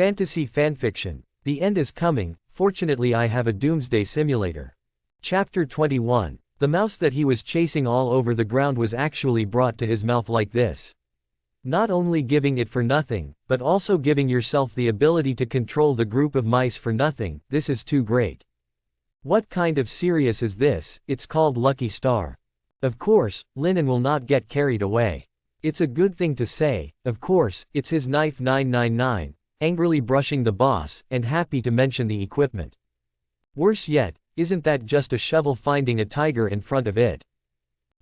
Fantasy fanfiction. The end is coming, fortunately I have a doomsday simulator. Chapter 21. The mouse that he was chasing all over the ground was actually brought to his mouth like this. Not only giving it for nothing, but also giving yourself the ability to control the group of mice for nothing, this is too great. What kind of serious is this? It's called Lucky Star. Of course, Linen will not get carried away. It's a good thing to say, of course, it's his knife 999, angrily brushing the boss, and happy to mention the equipment. Worse yet, isn't that just a shovel finding a tiger in front of it?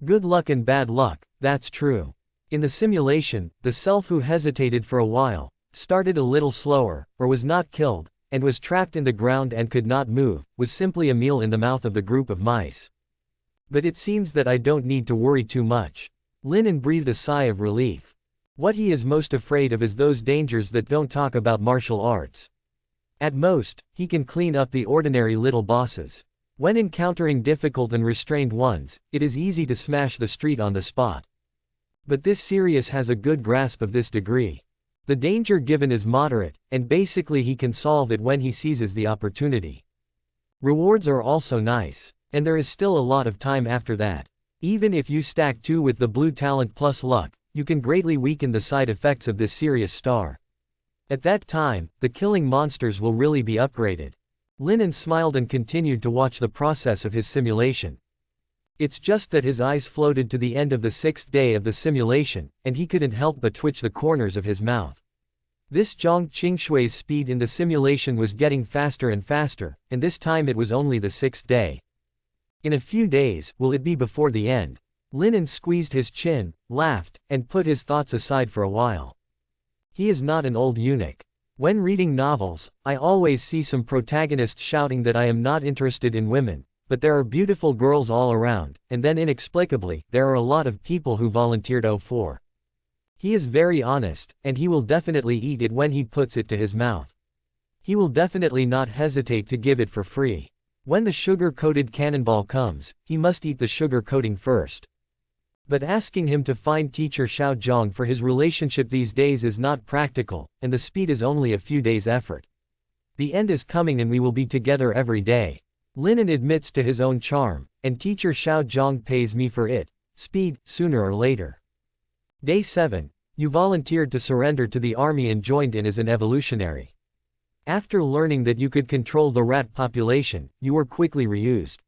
Good luck and bad luck, that's true. In the simulation, the self who hesitated for a while, started a little slower, or was not killed, and was trapped in the ground and could not move, was simply a meal in the mouth of the group of mice. But it seems that I don't need to worry too much. Linen breathed a sigh of relief. What he is most afraid of is those dangers that don't talk about martial arts. At most, he can clean up the ordinary little bosses. When encountering difficult and restrained ones, it is easy to smash the street on the spot. But this Sirius has a good grasp of this degree. The danger given is moderate, and basically he can solve it when he seizes the opportunity. Rewards are also nice, and there is still a lot of time after that. Even if you stack 2 with the blue talent plus luck, you can greatly weaken the side effects of this Sirius star. At that time, the killing monsters will really be upgraded. Linen smiled and continued to watch the process of his simulation. It's just that his eyes floated to the end of the 6th day of the simulation, and he couldn't help but twitch the corners of his mouth. This Zhang Qingshui's speed in the simulation was getting faster and faster, and this time it was only the 6th day. In a few days, will it be before the end? Linen squeezed his chin, laughed, and put his thoughts aside for a while. He is not an old eunuch. When reading novels, I always see some protagonist shouting that I am not interested in women, but there are beautiful girls all around, and then inexplicably, there are a lot of people who volunteered 04. He is very honest, and he will definitely eat it when he puts it to his mouth. He will definitely not hesitate to give it for free. When the sugar-coated cannonball comes, he must eat the sugar coating first. But asking him to find teacher Xiao Zhang for his relationship these days is not practical, and the speed is only a few days' effort. The end is coming and we will be together every day. Linen admits to his own charm, and teacher Xiao Zhang pays me for it, speed, sooner or later. Day 7. You volunteered to surrender to the army and joined in as an evolutionary. After learning that you could control the rat population, you were quickly reused.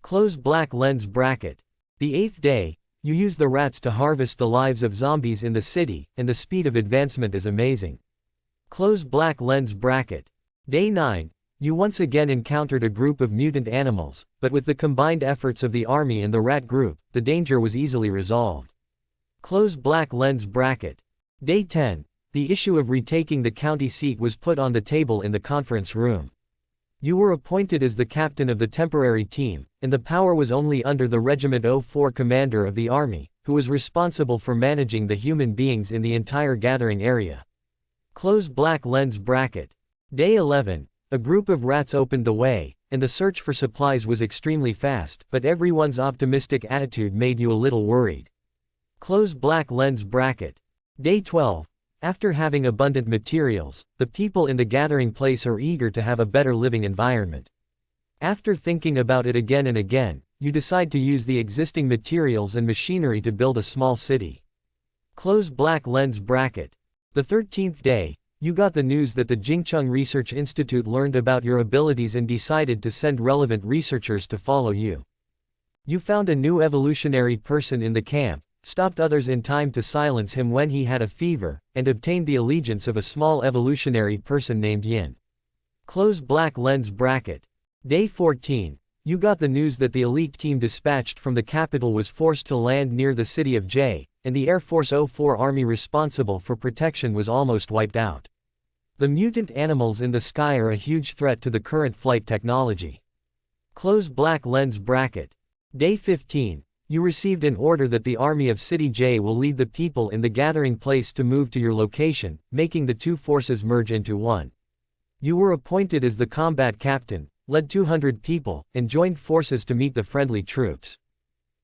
Close black lens bracket. The 8th day, you use the rats to harvest the lives of zombies in the city, and the speed of advancement is amazing. Close black lens bracket. Day 9. You once again encountered a group of mutant animals, but with the combined efforts of the army and the rat group, the danger was easily resolved. Close black lens bracket. Day 10. The issue of retaking the county seat was put on the table in the conference room. You were appointed as the captain of the temporary team, and the power was only under the Regiment 04 commander of the army, who was responsible for managing the human beings in the entire gathering area. Close black lens bracket. Day 11. A group of rats opened the way, and the search for supplies was extremely fast, but everyone's optimistic attitude made you a little worried. Close black lens bracket. Day 12. After having abundant materials, the people in the gathering place are eager to have a better living environment. After thinking about it again and again, you decide to use the existing materials and machinery to build a small city. Close black lens bracket. The 13th day, you got the news that the Jingcheng Research Institute learned about your abilities and decided to send relevant researchers to follow you. You found a new evolutionary person in the camp, stopped others in time to silence him when he had a fever, and obtained the allegiance of a small evolutionary person named Yin. Close black lens bracket. Day 14. You got the news that the elite team dispatched from the capital was forced to land near the city of J, and the Air Force 04 army responsible for protection was almost wiped out. The mutant animals in the sky are a huge threat to the current flight technology. Close black lens bracket. Day 15. You received an order that the army of City J will lead the people in the gathering place to move to your location, making the two forces merge into one. You were appointed as the combat captain, led 200 people, and joined forces to meet the friendly troops.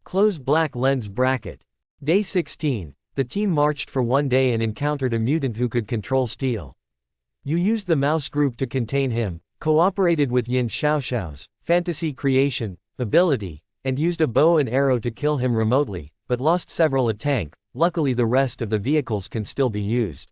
Close black lens bracket. Day 16. The team marched for one day and encountered a mutant who could control steel. You used the mouse group to contain him, cooperated with Yin Xiaoxiao's fantasy creation ability, and used a bow and arrow to kill him remotely, but lost several a tank. Luckily the rest of the vehicles can still be used.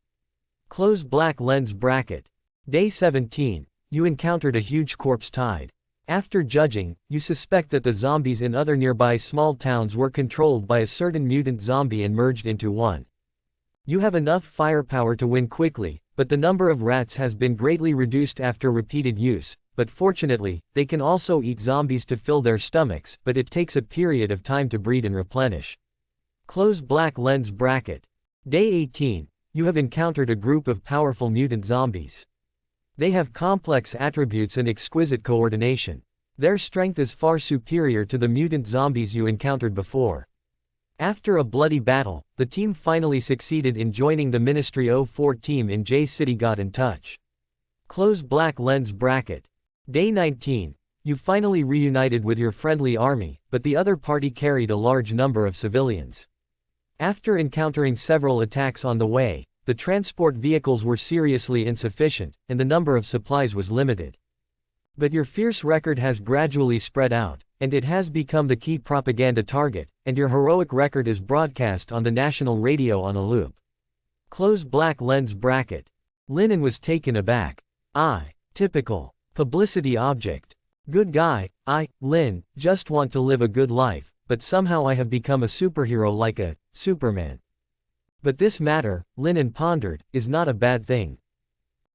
Close black lens bracket. Day 17. You encountered a huge corpse tide. After judging, you suspect that the zombies in other nearby small towns were controlled by a certain mutant zombie and merged into one. You have enough firepower to win quickly, but the number of rats has been greatly reduced after repeated use, but fortunately, they can also eat zombies to fill their stomachs, but it takes a period of time to breed and replenish. Close black lens bracket. Day 18. You have encountered a group of powerful mutant zombies. They have complex attributes and exquisite coordination. Their strength is far superior to the mutant zombies you encountered before. After a bloody battle, the team finally succeeded in joining the Ministry 04 team in J City. Got in touch. Close black lens bracket. Day 19. You finally reunited with your friendly army, but the other party carried a large number of civilians. After encountering several attacks on the way, the transport vehicles were seriously insufficient, and the number of supplies was limited. But your fierce record has gradually spread out, and it has become the key propaganda target, and your heroic record is broadcast on the national radio on a loop. Close black lens bracket. Linen was taken aback. Typical. Publicity object. Good guy, Lin, just want to live a good life, but somehow I have become a superhero like a Superman. But this matter, Linen pondered, is not a bad thing.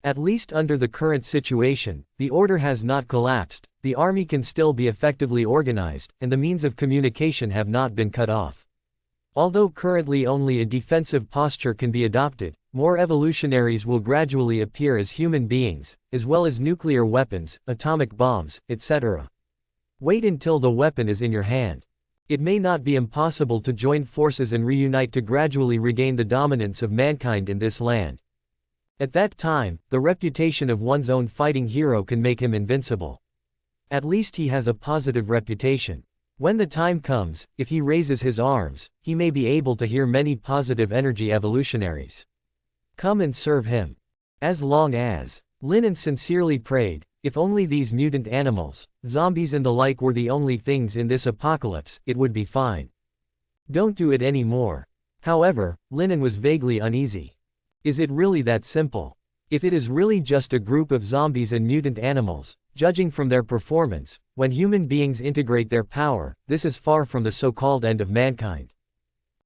At least under the current situation, the order has not collapsed, the army can still be effectively organized, and the means of communication have not been cut off. Although currently only a defensive posture can be adopted, more evolutionaries will gradually appear as human beings, as well as nuclear weapons, atomic bombs, etc. Wait until the weapon is in your hand. It may not be impossible to join forces and reunite to gradually regain the dominance of mankind in this land. At that time, the reputation of one's own fighting hero can make him invincible. At least he has a positive reputation. When the time comes, if he raises his arms, he may be able to hear many positive energy evolutionaries come and serve him. As long as Linen sincerely prayed, if only these mutant animals, zombies and the like were the only things in this apocalypse, it would be fine. Don't do it anymore. However, Linen was vaguely uneasy. Is it really that simple? If it is really just a group of zombies and mutant animals, judging from their performance, when human beings integrate their power, this is far from the so-called end of mankind.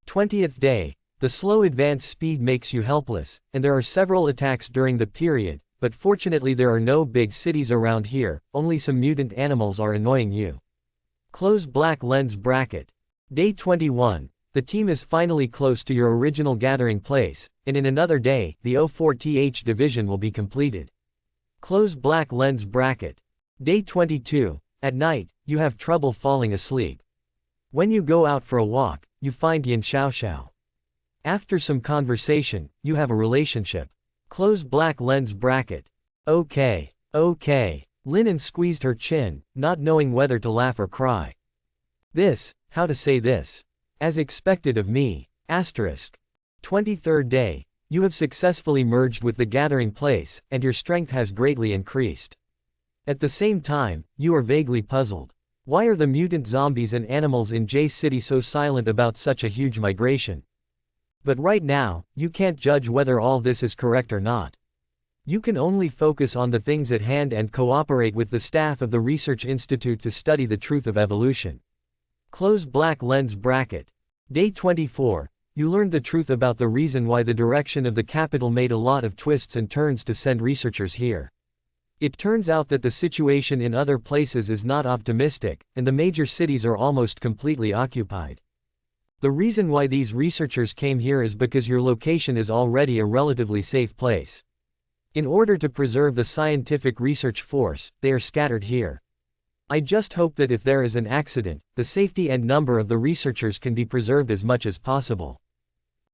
20th day. The slow advance speed makes you helpless, and there are several attacks during the period, but fortunately there are no big cities around here, only some mutant animals are annoying you. Close black lens bracket. Day 21. The team is finally close to your original gathering place, and in another day, the 04th division will be completed. Close black lens bracket. Day 22. At night, you have trouble falling asleep. When you go out for a walk, you find Yin Xiaoxiao. After some conversation, you have a relationship. Close black lens bracket. Okay. Linen squeezed her chin, not knowing whether to laugh or cry. How to say this? As expected of me. 23rd day. You have successfully merged with the gathering place, and your strength has greatly increased. At the same time, you are vaguely puzzled. Why are the mutant zombies and animals in J City so silent about such a huge migration? But right now, you can't judge whether all this is correct or not. You can only focus on the things at hand and cooperate with the staff of the Research Institute to study the truth of evolution. Close black lens bracket. Day 24. You learned the truth about the reason why the direction of the capital made a lot of twists and turns to send researchers here. It turns out that the situation in other places is not optimistic, and the major cities are almost completely occupied. The reason why these researchers came here is because your location is already a relatively safe place. In order to preserve the scientific research force, they are scattered here. I just hope that if there is an accident, the safety and number of the researchers can be preserved as much as possible.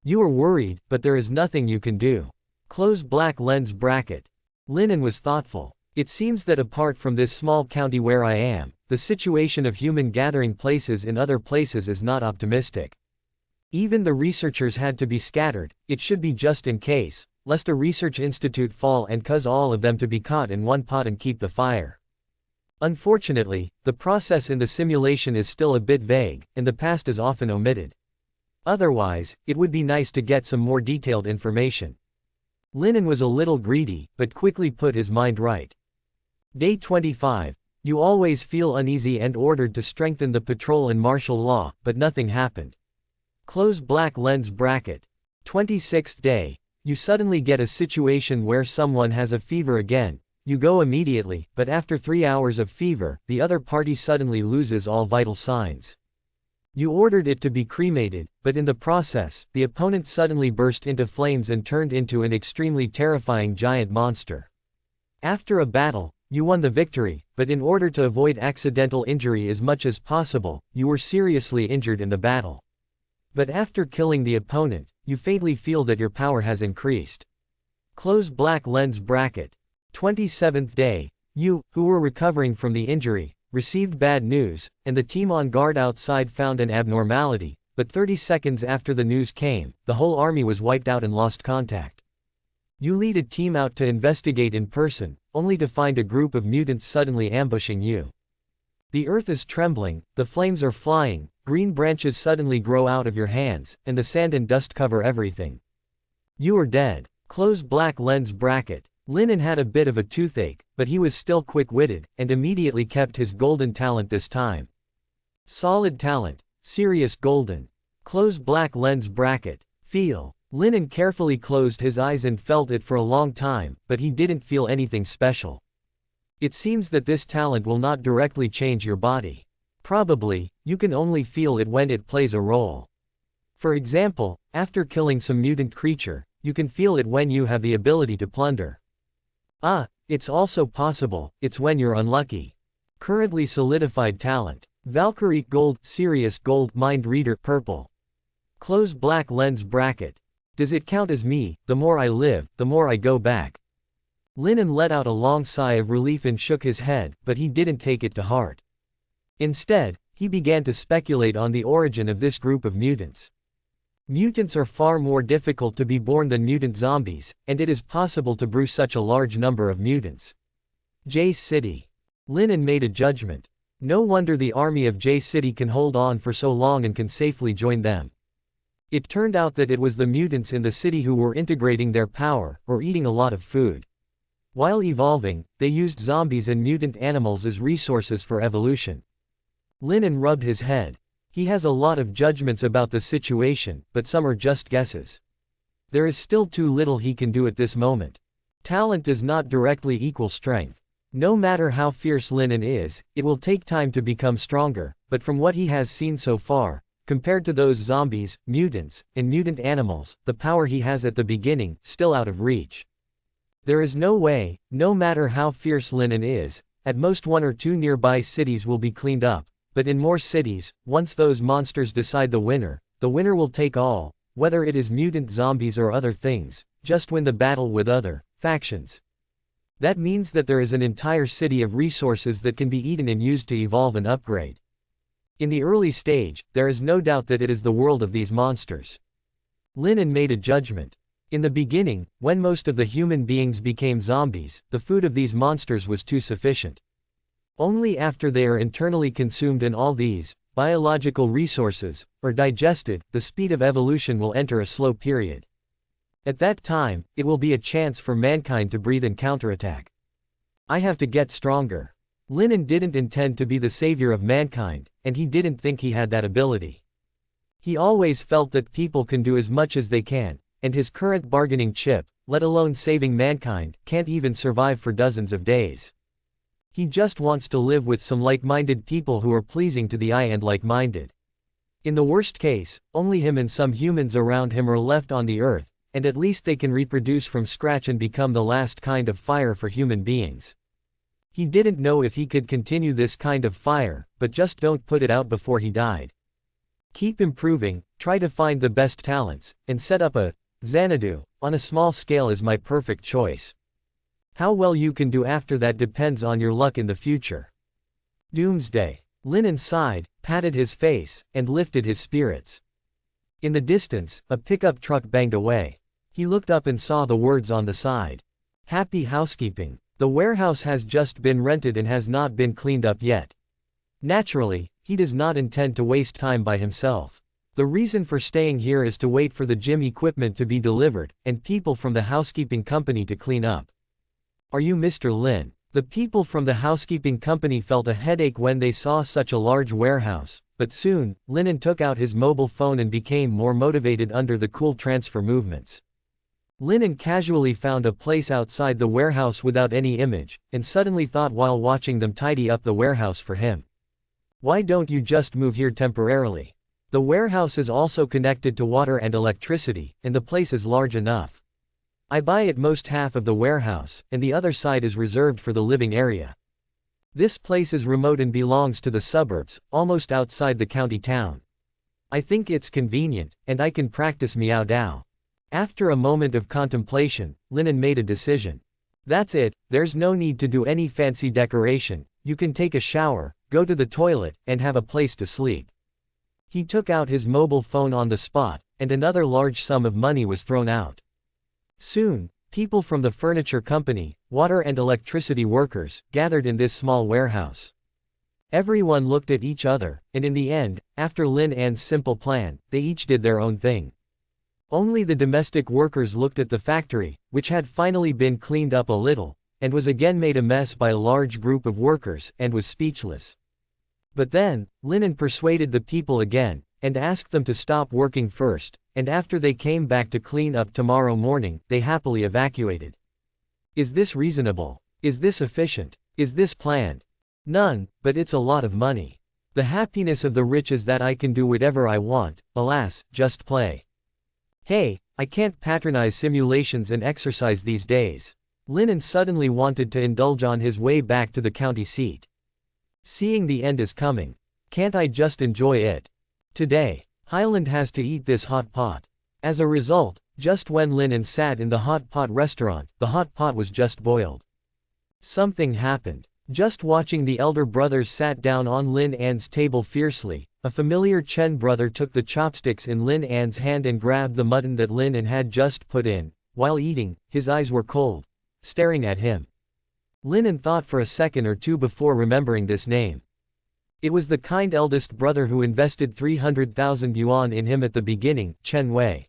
You are worried, but there is nothing you can do. Close black lens bracket. Linen was thoughtful. It seems that apart from this small county where I am, the situation of human gathering places in other places is not optimistic. Even the researchers had to be scattered, it should be just in case. lest a research institute fall and cause all of them to be caught in one pot and keep the fire. Unfortunately, the process in the simulation is still a bit vague, and the past is often omitted. Otherwise, it would be nice to get some more detailed information. Linen was a little greedy, but quickly put his mind right. Day 25. You always feel uneasy and ordered to strengthen the patrol in martial law, but nothing happened. Close black lens bracket. 26th day. You suddenly get a situation where someone has a fever again. You go immediately, but after 3 hours of fever, the other party suddenly loses all vital signs. You ordered it to be cremated, but in the process, the opponent suddenly burst into flames and turned into an extremely terrifying giant monster. After a battle, you won the victory, but in order to avoid accidental injury as much as possible, you were seriously injured in the battle. But after killing the opponent, you faintly feel that your power has increased. Close black lens bracket. 27th day. You, who were recovering from the injury, received bad news, and the team on guard outside found an abnormality, but 30 seconds after the news came, the whole army was wiped out and lost contact. You lead a team out to investigate in person, only to find a group of mutants suddenly ambushing you. The earth is trembling, the flames are flying, green branches suddenly grow out of your hands, and the sand and dust cover everything. You are dead. Close black lens bracket. Linen had a bit of a toothache, but he was still quick-witted, and immediately kept his golden talent this time. Solid talent. Serious golden. Close black lens bracket. Feel. Linen carefully closed his eyes and felt it for a long time, but he didn't feel anything special. It seems that this talent will not directly change your body. Probably, you can only feel it when it plays a role. For example, after killing some mutant creature, you can feel it when you have the ability to plunder. It's also possible, it's when you're unlucky. Currently solidified talent. Valkyrie Gold, Sirius Gold, Mind Reader, Purple. Close black lens bracket. Does it count as me? The more I live, the more I go back. Linen let out a long sigh of relief and shook his head, but he didn't take it to heart. Instead, he began to speculate on the origin of this group of mutants. Mutants are far more difficult to be born than mutant zombies, and it is possible to brew such a large number of mutants. J City. Linen made a judgment. No wonder the army of J City can hold on for so long and can safely join them. It turned out that it was the mutants in the city who were integrating their power, or eating a lot of food. While evolving, they used zombies and mutant animals as resources for evolution. Linen rubbed his head. He has a lot of judgments about the situation, but some are just guesses. There is still too little he can do at this moment. Talent does not directly equal strength. No matter how fierce Linen is, it will take time to become stronger, but from what he has seen so far, compared to those zombies, mutants, and mutant animals, the power he has at the beginning, still out of reach. There is no way, no matter how fierce Linen is, at most 1 or 2 nearby cities will be cleaned up. But in more cities, once those monsters decide the winner will take all, whether it is mutant zombies or other things, just win the battle with other factions. That means that there is an entire city of resources that can be eaten and used to evolve and upgrade. In the early stage, there is no doubt that it is the world of these monsters. Linen made a judgment. In the beginning, when most of the human beings became zombies, the food of these monsters was too sufficient. Only after they are internally consumed and all these biological resources are digested, the speed of evolution will enter a slow period. At that time, it will be a chance for mankind to breathe and counterattack. I have to get stronger. Linen didn't intend to be the savior of mankind, and he didn't think he had that ability. He always felt that people can do as much as they can, and his current bargaining chip, let alone saving mankind, can't even survive for dozens of days. He just wants to live with some like-minded people who are pleasing to the eye and like-minded. In the worst case, only him and some humans around him are left on the earth, and at least they can reproduce from scratch and become the last kind of fire for human beings. He didn't know if he could continue this kind of fire, but just don't put it out before he died. Keep improving, try to find the best talents, and set up a Xanadu on a small scale is my perfect choice. How well you can do after that depends on your luck in the future. Doomsday. Linen sighed, patted his face, and lifted his spirits. In the distance, a pickup truck banged away. He looked up and saw the words on the side. Happy housekeeping. The warehouse has just been rented and has not been cleaned up yet. Naturally, he does not intend to waste time by himself. The reason for staying here is to wait for the gym equipment to be delivered, and people from the housekeeping company to clean up. Are you Mr. Lin? The people from the housekeeping company felt a headache when they saw such a large warehouse, but soon, Lin took out his mobile phone and became more motivated under the cool transfer movements. Lin casually found a place outside the warehouse without any image, and suddenly thought while watching them tidy up the warehouse for him. Why don't you just move here temporarily? The warehouse is also connected to water and electricity, and the place is large enough. I buy at most half of the warehouse, and the other side is reserved for the living area. This place is remote and belongs to the suburbs, almost outside the county town. I think it's convenient, and I can practice Miao Dao. After a moment of contemplation, Lin made a decision. That's it, there's no need to do any fancy decoration, you can take a shower, go to the toilet, and have a place to sleep. He took out his mobile phone on the spot, and another large sum of money was thrown out. Soon, people from the furniture company, water and electricity workers, gathered in this small warehouse. Everyone looked at each other, and in the end, after Lin's simple plan, they each did their own thing. Only the domestic workers looked at the factory, which had finally been cleaned up a little, and was again made a mess by a large group of workers, and was speechless. But then, Lin persuaded the people again, and asked them to stop working first, and after they came back to clean up tomorrow morning, they happily evacuated. Is this reasonable? Is this efficient? Is this planned? None, but it's a lot of money. The happiness of the rich is that I can do whatever I want, alas, just play. Hey, I can't patronize simulations and exercise these days. Lin suddenly wanted to indulge on his way back to the county seat. Seeing the end is coming. Can't I just enjoy it? Today, Highland has to eat this hot pot. As a result, just when Lin sat in the hot pot restaurant, the hot pot was just boiled. Something happened. Just watching the elder brothers sat down on Lin's table fiercely, a familiar Chen brother took the chopsticks in Lin's hand and grabbed the mutton that Lin had just put in. While eating, his eyes were cold, staring at him. Lin thought for a second or two before remembering this name. It was the kind eldest brother who invested 300,000 yuan in him at the beginning, Chen Wei.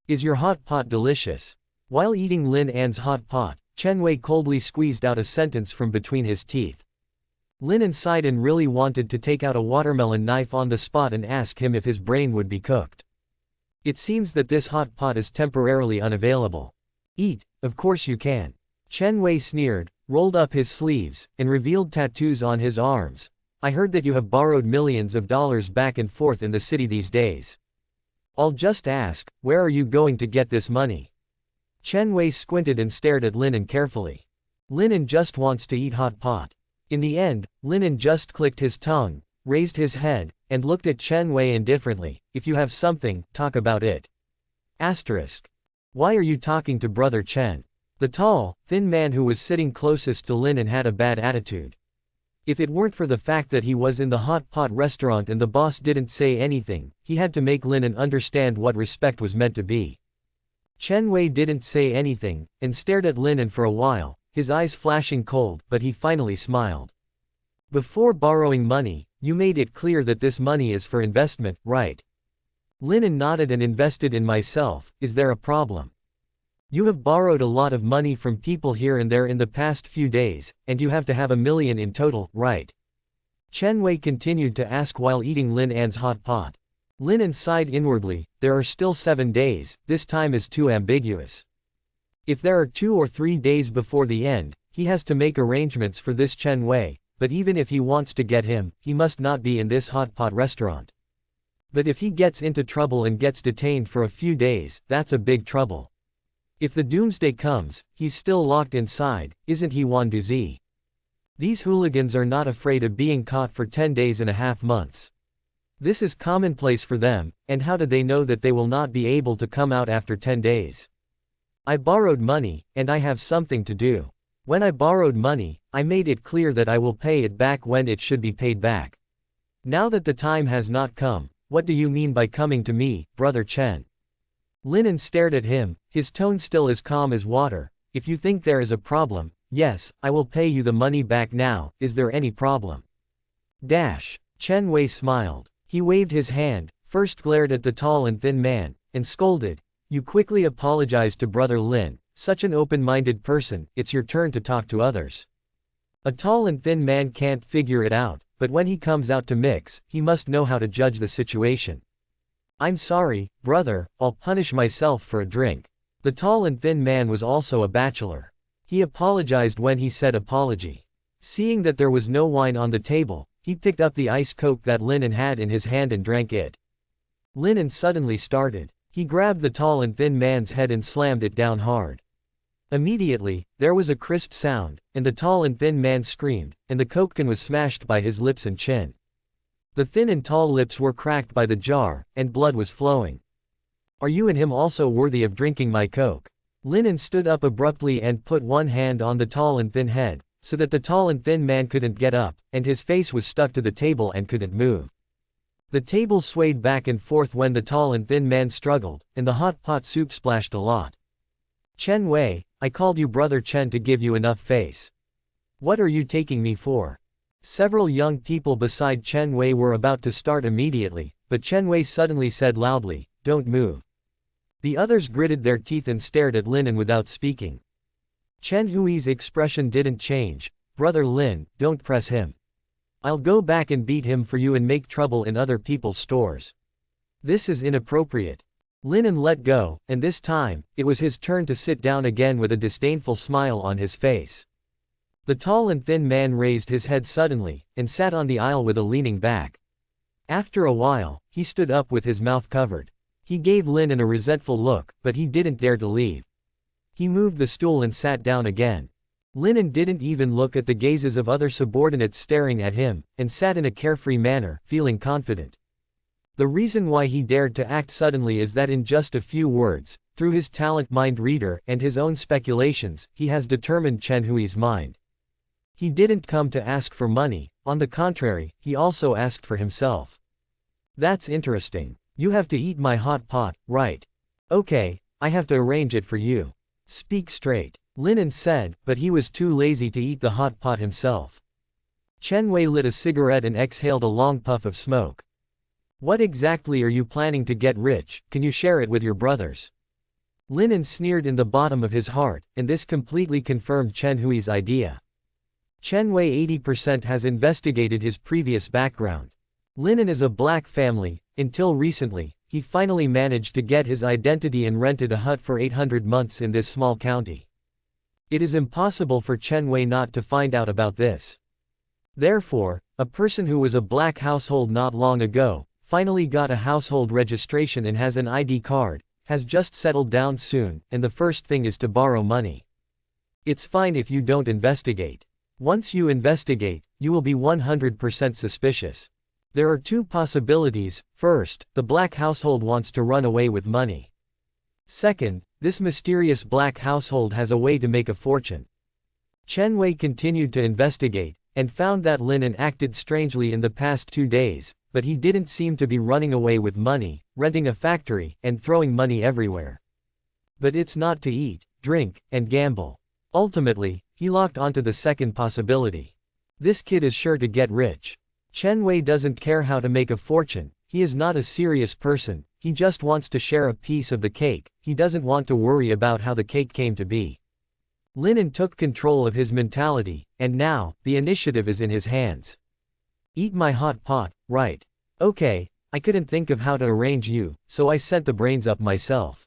Is your hot pot delicious? While eating Lin's hot pot, Chen Wei coldly squeezed out a sentence from between his teeth. Lin sighed and really wanted to take out a watermelon knife on the spot and ask him if his brain would be cooked. It seems that this hot pot is temporarily unavailable. Eat, of course you can. Chen Wei sneered, rolled up his sleeves, and revealed tattoos on his arms. I heard that you have borrowed millions of dollars back and forth in the city these days. I'll just ask, where are you going to get this money? Chen Wei squinted and stared at Lin carefully. Lin just wants to eat hot pot. In the end, Lin just clicked his tongue, raised his head, and looked at Chen Wei indifferently. If you have something, talk about it. Asterisk. Why are you talking to Brother Chen? The tall, thin man who was sitting closest to Lin had a bad attitude. If it weren't for the fact that he was in the hot pot restaurant and the boss didn't say anything, he had to make Lin understand what respect was meant to be. Chen Wei didn't say anything, and stared at Lin for a while, his eyes flashing cold, but he finally smiled. Before borrowing money, you made it clear that this money is for investment, right? Lin nodded. And invested in myself. Is there a problem? You have borrowed a lot of money from people here and there in the past few days, and you have to have $1 million in total, right? Chen Wei continued to ask while eating Lin's hot pot. Lin sighed inwardly. There are still 7 days, this time is too ambiguous. If there are 2 or 3 days before the end, he has to make arrangements for this Chen Wei, but even if he wants to get him, he must not be in this hot pot restaurant. But if he gets into trouble and gets detained for a few days, that's a big trouble. If the doomsday comes, he's still locked inside, isn't he Wan Duzi? These hooligans are not afraid of being caught for 10 days and a half months. This is commonplace for them, and how do they know that they will not be able to come out after 10 days? I borrowed money, and I have something to do. When I borrowed money, I made it clear that I will pay it back when it should be paid back. Now that the time has not come, what do you mean by coming to me, Brother Chen? Linen stared at him, his tone still as calm as water. If you think there is a problem, yes, I will pay you the money back now. Is there any problem? Chen Wei smiled. He waved his hand, first glared at the tall and thin man, and scolded. You quickly apologized to Brother Lin, such an open-minded person. It's your turn to talk to others. A tall and thin man can't figure it out, but when he comes out to mix, he must know how to judge the situation. I'm sorry, brother, I'll punish myself for a drink. The tall and thin man was also a bachelor. He apologized when he said apology. Seeing that there was no wine on the table, he picked up the ice coke that Linen had in his hand and drank it. Linen suddenly started. He grabbed the tall and thin man's head and slammed it down hard. Immediately, there was a crisp sound, and the tall and thin man screamed, and the coke can was smashed by his lips and chin. The thin and tall lips were cracked by the jar, and blood was flowing. Are you and him also worthy of drinking my coke? Linen stood up abruptly and put one hand on the tall and thin head, so that the tall and thin man couldn't get up, and his face was stuck to the table and couldn't move. The table swayed back and forth when the tall and thin man struggled, and the hot pot soup splashed a lot. Chen Wei, I called you Brother Chen to give you enough face. What are you taking me for? Several young people beside Chen Wei were about to start immediately, but Chen Wei suddenly said loudly, don't move. The others gritted their teeth and stared at Linen without speaking. Chen Hui's expression didn't change. Brother Lin, don't press him. I'll go back and beat him for you and make trouble in other people's stores. This is inappropriate. Linen let go, and this time, it was his turn to sit down again with a disdainful smile on his face. The tall and thin man raised his head suddenly, and sat on the aisle with a leaning back. After a while, he stood up with his mouth covered. He gave Linen a resentful look, but he didn't dare to leave. He moved the stool and sat down again. Linen didn't even look at the gazes of other subordinates staring at him, and sat in a carefree manner, feeling confident. The reason why he dared to act suddenly is that in just a few words, through his talent mind reader and his own speculations, he has determined Chen Hui's mind. He didn't come to ask for money, on the contrary, he also asked for himself. That's interesting. You have to eat my hot pot, right? Okay, I have to arrange it for you. Speak straight. Linen said, but he was too lazy to eat the hot pot himself. Chen Wei lit a cigarette and exhaled a long puff of smoke. What exactly are you planning to get rich? Can you share it with your brothers? Linen sneered in the bottom of his heart, and this completely confirmed Chen Hui's idea. Chen Wei 80% has investigated his previous background. Linen is a black family. Until recently, he finally managed to get his identity and rented a hut for 800 months in this small county. It is impossible for Chen Wei not to find out about this. Therefore, a person who was a black household not long ago, finally got a household registration and has an ID card, has just settled down soon, and the first thing is to borrow money. It's fine if you don't investigate. Once you investigate, you will be 100% suspicious. There are two possibilities. First, the black household wants to run away with money. Second, this mysterious black household has a way to make a fortune. Chen Wei continued to investigate, and found that Linen acted strangely in the past 2 days, but he didn't seem to be running away with money, renting a factory, and throwing money everywhere. But it's not to eat, drink, and gamble. Ultimately, he locked onto the second possibility. This kid is sure to get rich. Chen Wei doesn't care how to make a fortune, he is not a serious person, he just wants to share a piece of the cake, he doesn't want to worry about how the cake came to be. Linen took control of his mentality, and now, the initiative is in his hands. Eat my hot pot, right? Okay, I couldn't think of how to arrange you, so I sent the brains up myself.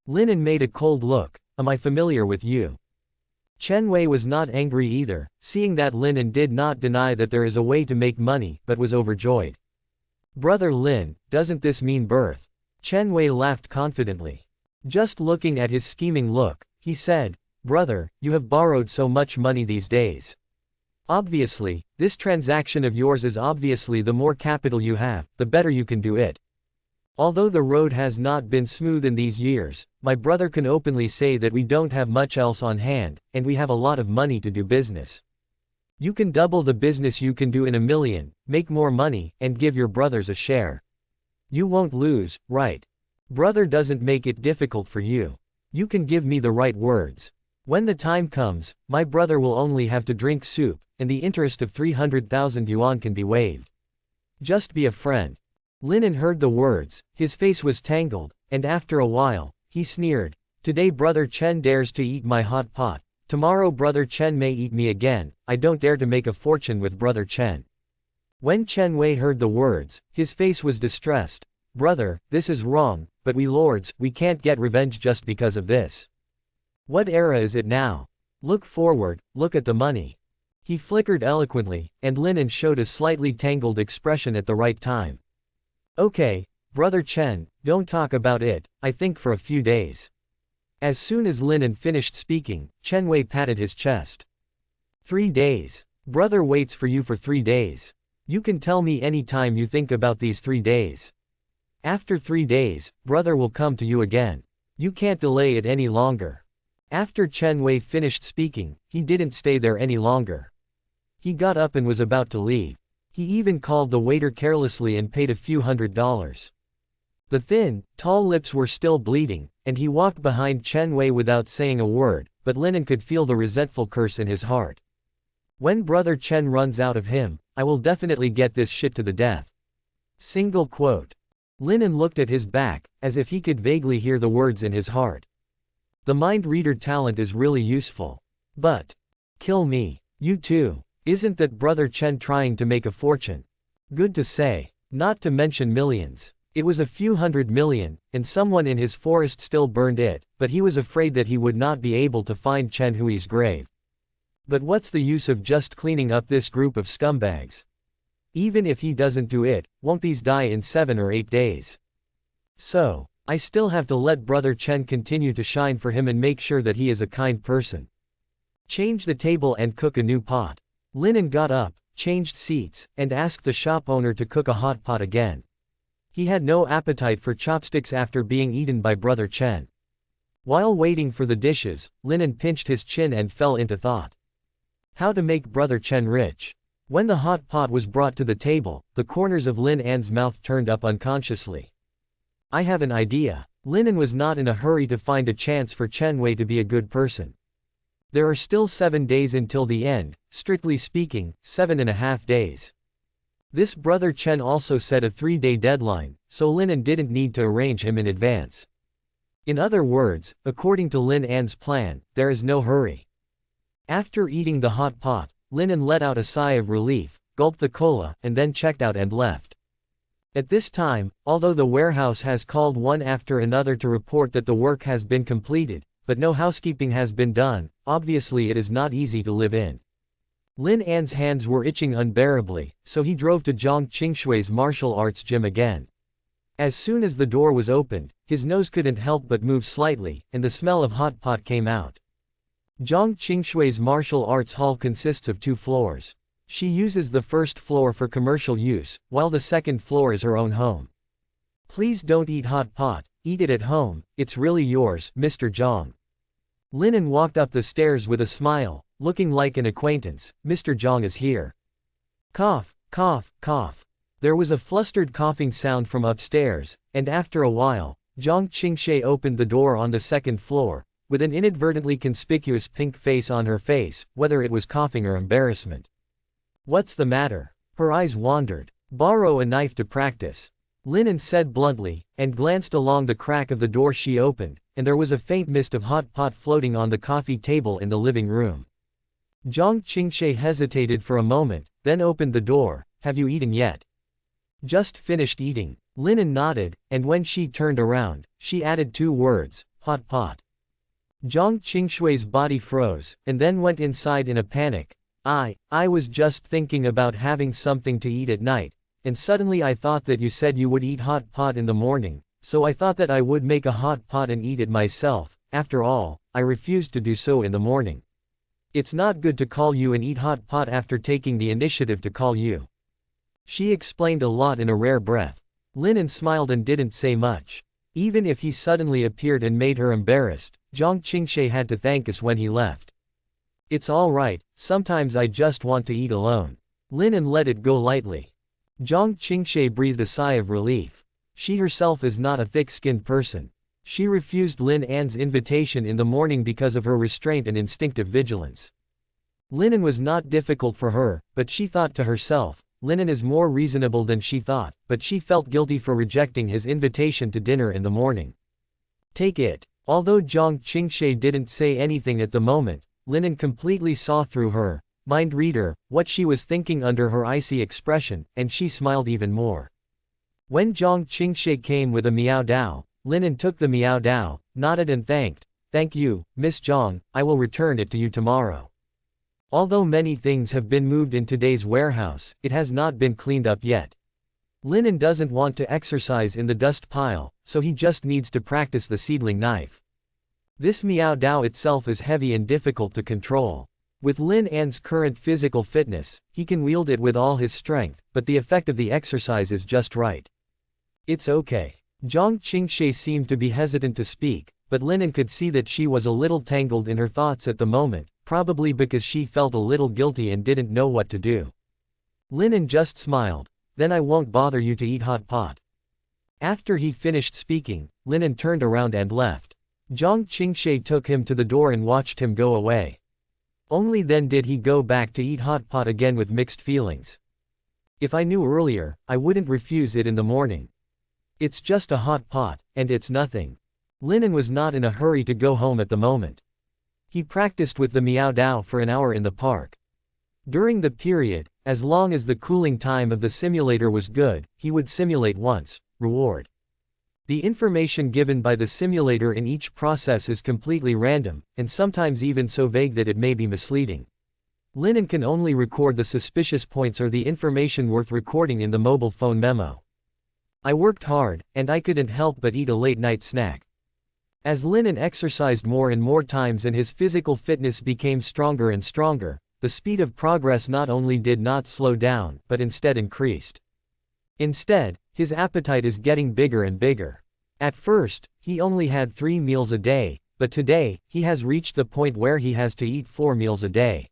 Linen made a cold look, am I familiar with you? Chen Wei was not angry either, seeing that Linen did not deny that there is a way to make money, but was overjoyed. Brother Lin, doesn't this mean birth? Chen Wei laughed confidently. Just looking at his scheming look, he said, brother, you have borrowed so much money these days. Obviously, this transaction of yours is obviously the more capital you have, the better you can do it. Although the road has not been smooth in these years, my brother can openly say that we don't have much else on hand, and we have a lot of money to do business. You can double the business you can do in 1 million, make more money, and give your brothers a share. You won't lose, right? Brother doesn't make it difficult for you. You can give me the right words. When the time comes, my brother will only have to drink soup, and the interest of 300,000 yuan can be waived. Just be a friend. Linen heard the words, his face was tangled, and after a while, he sneered. Today Brother Chen dares to eat my hot pot. Tomorrow Brother Chen may eat me again. I don't dare to make a fortune with Brother Chen. When Chen Wei heard the words, his face was distressed. Brother, this is wrong, but we lords, we can't get revenge just because of this. What era is it now? Look forward, look at the money. He flickered eloquently, and Linen showed a slightly tangled expression at the right time. Okay, Brother Chen, don't talk about it, I think for a few days. As soon as Linen finished speaking, Chen Wei patted his chest. 3 days. Brother waits for you for 3 days. You can tell me any time you think about these 3 days. After 3 days, brother will come to you again. You can't delay it any longer. After Chen Wei finished speaking, he didn't stay there any longer. He got up and was about to leave. He even called the waiter carelessly and paid a few $100s. The thin, tall lips were still bleeding, and he walked behind Chen Wei without saying a word, but Linen could feel the resentful curse in his heart. When Brother Chen runs out of him, I will definitely get this shit to the death. Single quote. Linen looked at his back, as if he could vaguely hear the words in his heart. The mind reader talent is really useful. But, kill me. You too. Isn't that Brother Chen trying to make a fortune? Good to say. Not to mention millions. It was a few $100 million, and someone in his forest still burned it, but he was afraid that he would not be able to find Chen Hui's grave. But what's the use of just cleaning up this group of scumbags? Even if he doesn't do it, won't these die in 7 or 8 days? So, I still have to let Brother Chen continue to shine for him and make sure that he is a kind person. Change the table and cook a new pot. Linen got up, changed seats, and asked the shop owner to cook a hot pot again. He had no appetite for chopsticks after being eaten by Brother Chen. While waiting for the dishes, Linen pinched his chin and fell into thought. How to make Brother Chen rich. When the hot pot was brought to the table, the corners of Lin An's mouth turned up unconsciously. I have an idea. Linen was not in a hurry to find a chance for Chen Wei to be a good person. There are still 7 days until the end, strictly speaking, 7.5 days. This Brother Chen also set a 3-day deadline, so Linen didn't need to arrange him in advance. In other words, according to Lin An's plan, there is no hurry. After eating the hot pot, Linen let out a sigh of relief, gulped the cola, and then checked out and left. At this time, although the warehouse has called one after another to report that the work has been completed, but no housekeeping has been done, obviously it is not easy to live in. Lin An's hands were itching unbearably, so he drove to Zhang Qingshui's martial arts gym again. As soon as the door was opened, his nose couldn't help but move slightly, and the smell of hot pot came out. Zhang Qingshui's martial arts hall consists of 2 floors. She uses the first floor for commercial use, while the second floor is her own home. Please don't eat hot pot, eat it at home, it's really yours, Mr. Zhang. Linen walked up the stairs with a smile, looking like an acquaintance. Mr. Zhang is here. Cough, cough, cough. There was a flustered coughing sound from upstairs, and after a while, Zhang Qingshui opened the door on the second floor, with an inadvertently conspicuous pink face on her face, whether it was coughing or embarrassment. What's the matter? Her eyes wandered. Borrow a knife to practice. Linen said bluntly, and glanced along the crack of the door she opened, and there was a faint mist of hot pot floating on the coffee table in the living room. Zhang Qingshui hesitated for a moment, then opened the door. Have you eaten yet? Just finished eating. Linen nodded, and when she turned around, she added 2 words, hot pot. Zhang Qingshui's body froze, and then went inside in a panic. I was just thinking about having something to eat at night, and suddenly I thought that you said you would eat hot pot in the morning, so I thought that I would make a hot pot and eat it myself. After all, I refused to do so in the morning. It's not good to call you and eat hot pot after taking the initiative to call you. She explained a lot in a rare breath. Linen smiled and didn't say much. Even if he suddenly appeared and made her embarrassed, Zhang Qingshui had to thank us when he left. It's all right, sometimes I just want to eat alone. Linen let it go lightly. Zhang Qingshui breathed a sigh of relief. She herself is not a thick-skinned person. She refused Lin An's invitation in the morning because of her restraint and instinctive vigilance. Linen was not difficult for her, but she thought to herself, Linen is more reasonable than she thought, but she felt guilty for rejecting his invitation to dinner in the morning. Take it. Although Zhang Qingshe didn't say anything at the moment, Linen completely saw through her, mind reader, what she was thinking under her icy expression, and she smiled even more. When Zhang Qingshe came with a Miao Dao, Linen took the Miao Dao, nodded and thanked. Thank you, Miss Zhang, I will return it to you tomorrow. Although many things have been moved in today's warehouse, it has not been cleaned up yet. Linen doesn't want to exercise in the dust pile, so he just needs to practice the seedling knife. This Miao Dao itself is heavy and difficult to control. With Lin An's current physical fitness, he can wield it with all his strength, but the effect of the exercise is just right. It's okay. Zhang Qingshe seemed to be hesitant to speak, but Linen could see that she was a little tangled in her thoughts at the moment, probably because she felt a little guilty and didn't know what to do. Linen just smiled. Then I won't bother you to eat hot pot. After he finished speaking, Linen turned around and left. Zhang Qingshe took him to the door and watched him go away. Only then did he go back to eat hot pot again with mixed feelings. If I knew earlier, I wouldn't refuse it in the morning. It's just a hot pot, and it's nothing. Linen was not in a hurry to go home at the moment. He practiced with the Miao Dao for an hour in the park. During the period, as long as the cooling time of the simulator was good, he would simulate once. Reward. The information given by the simulator in each process is completely random, and sometimes even so vague that it may be misleading. Linen can only record the suspicious points or the information worth recording in the mobile phone memo. I worked hard, and I couldn't help but eat a late-night snack. As Linen exercised more and more times and his physical fitness became stronger and stronger, the speed of progress not only did not slow down, but instead increased. Instead, his appetite is getting bigger and bigger. At first, he only had 3 meals a day, but today, he has reached the point where he has to eat 4 meals a day.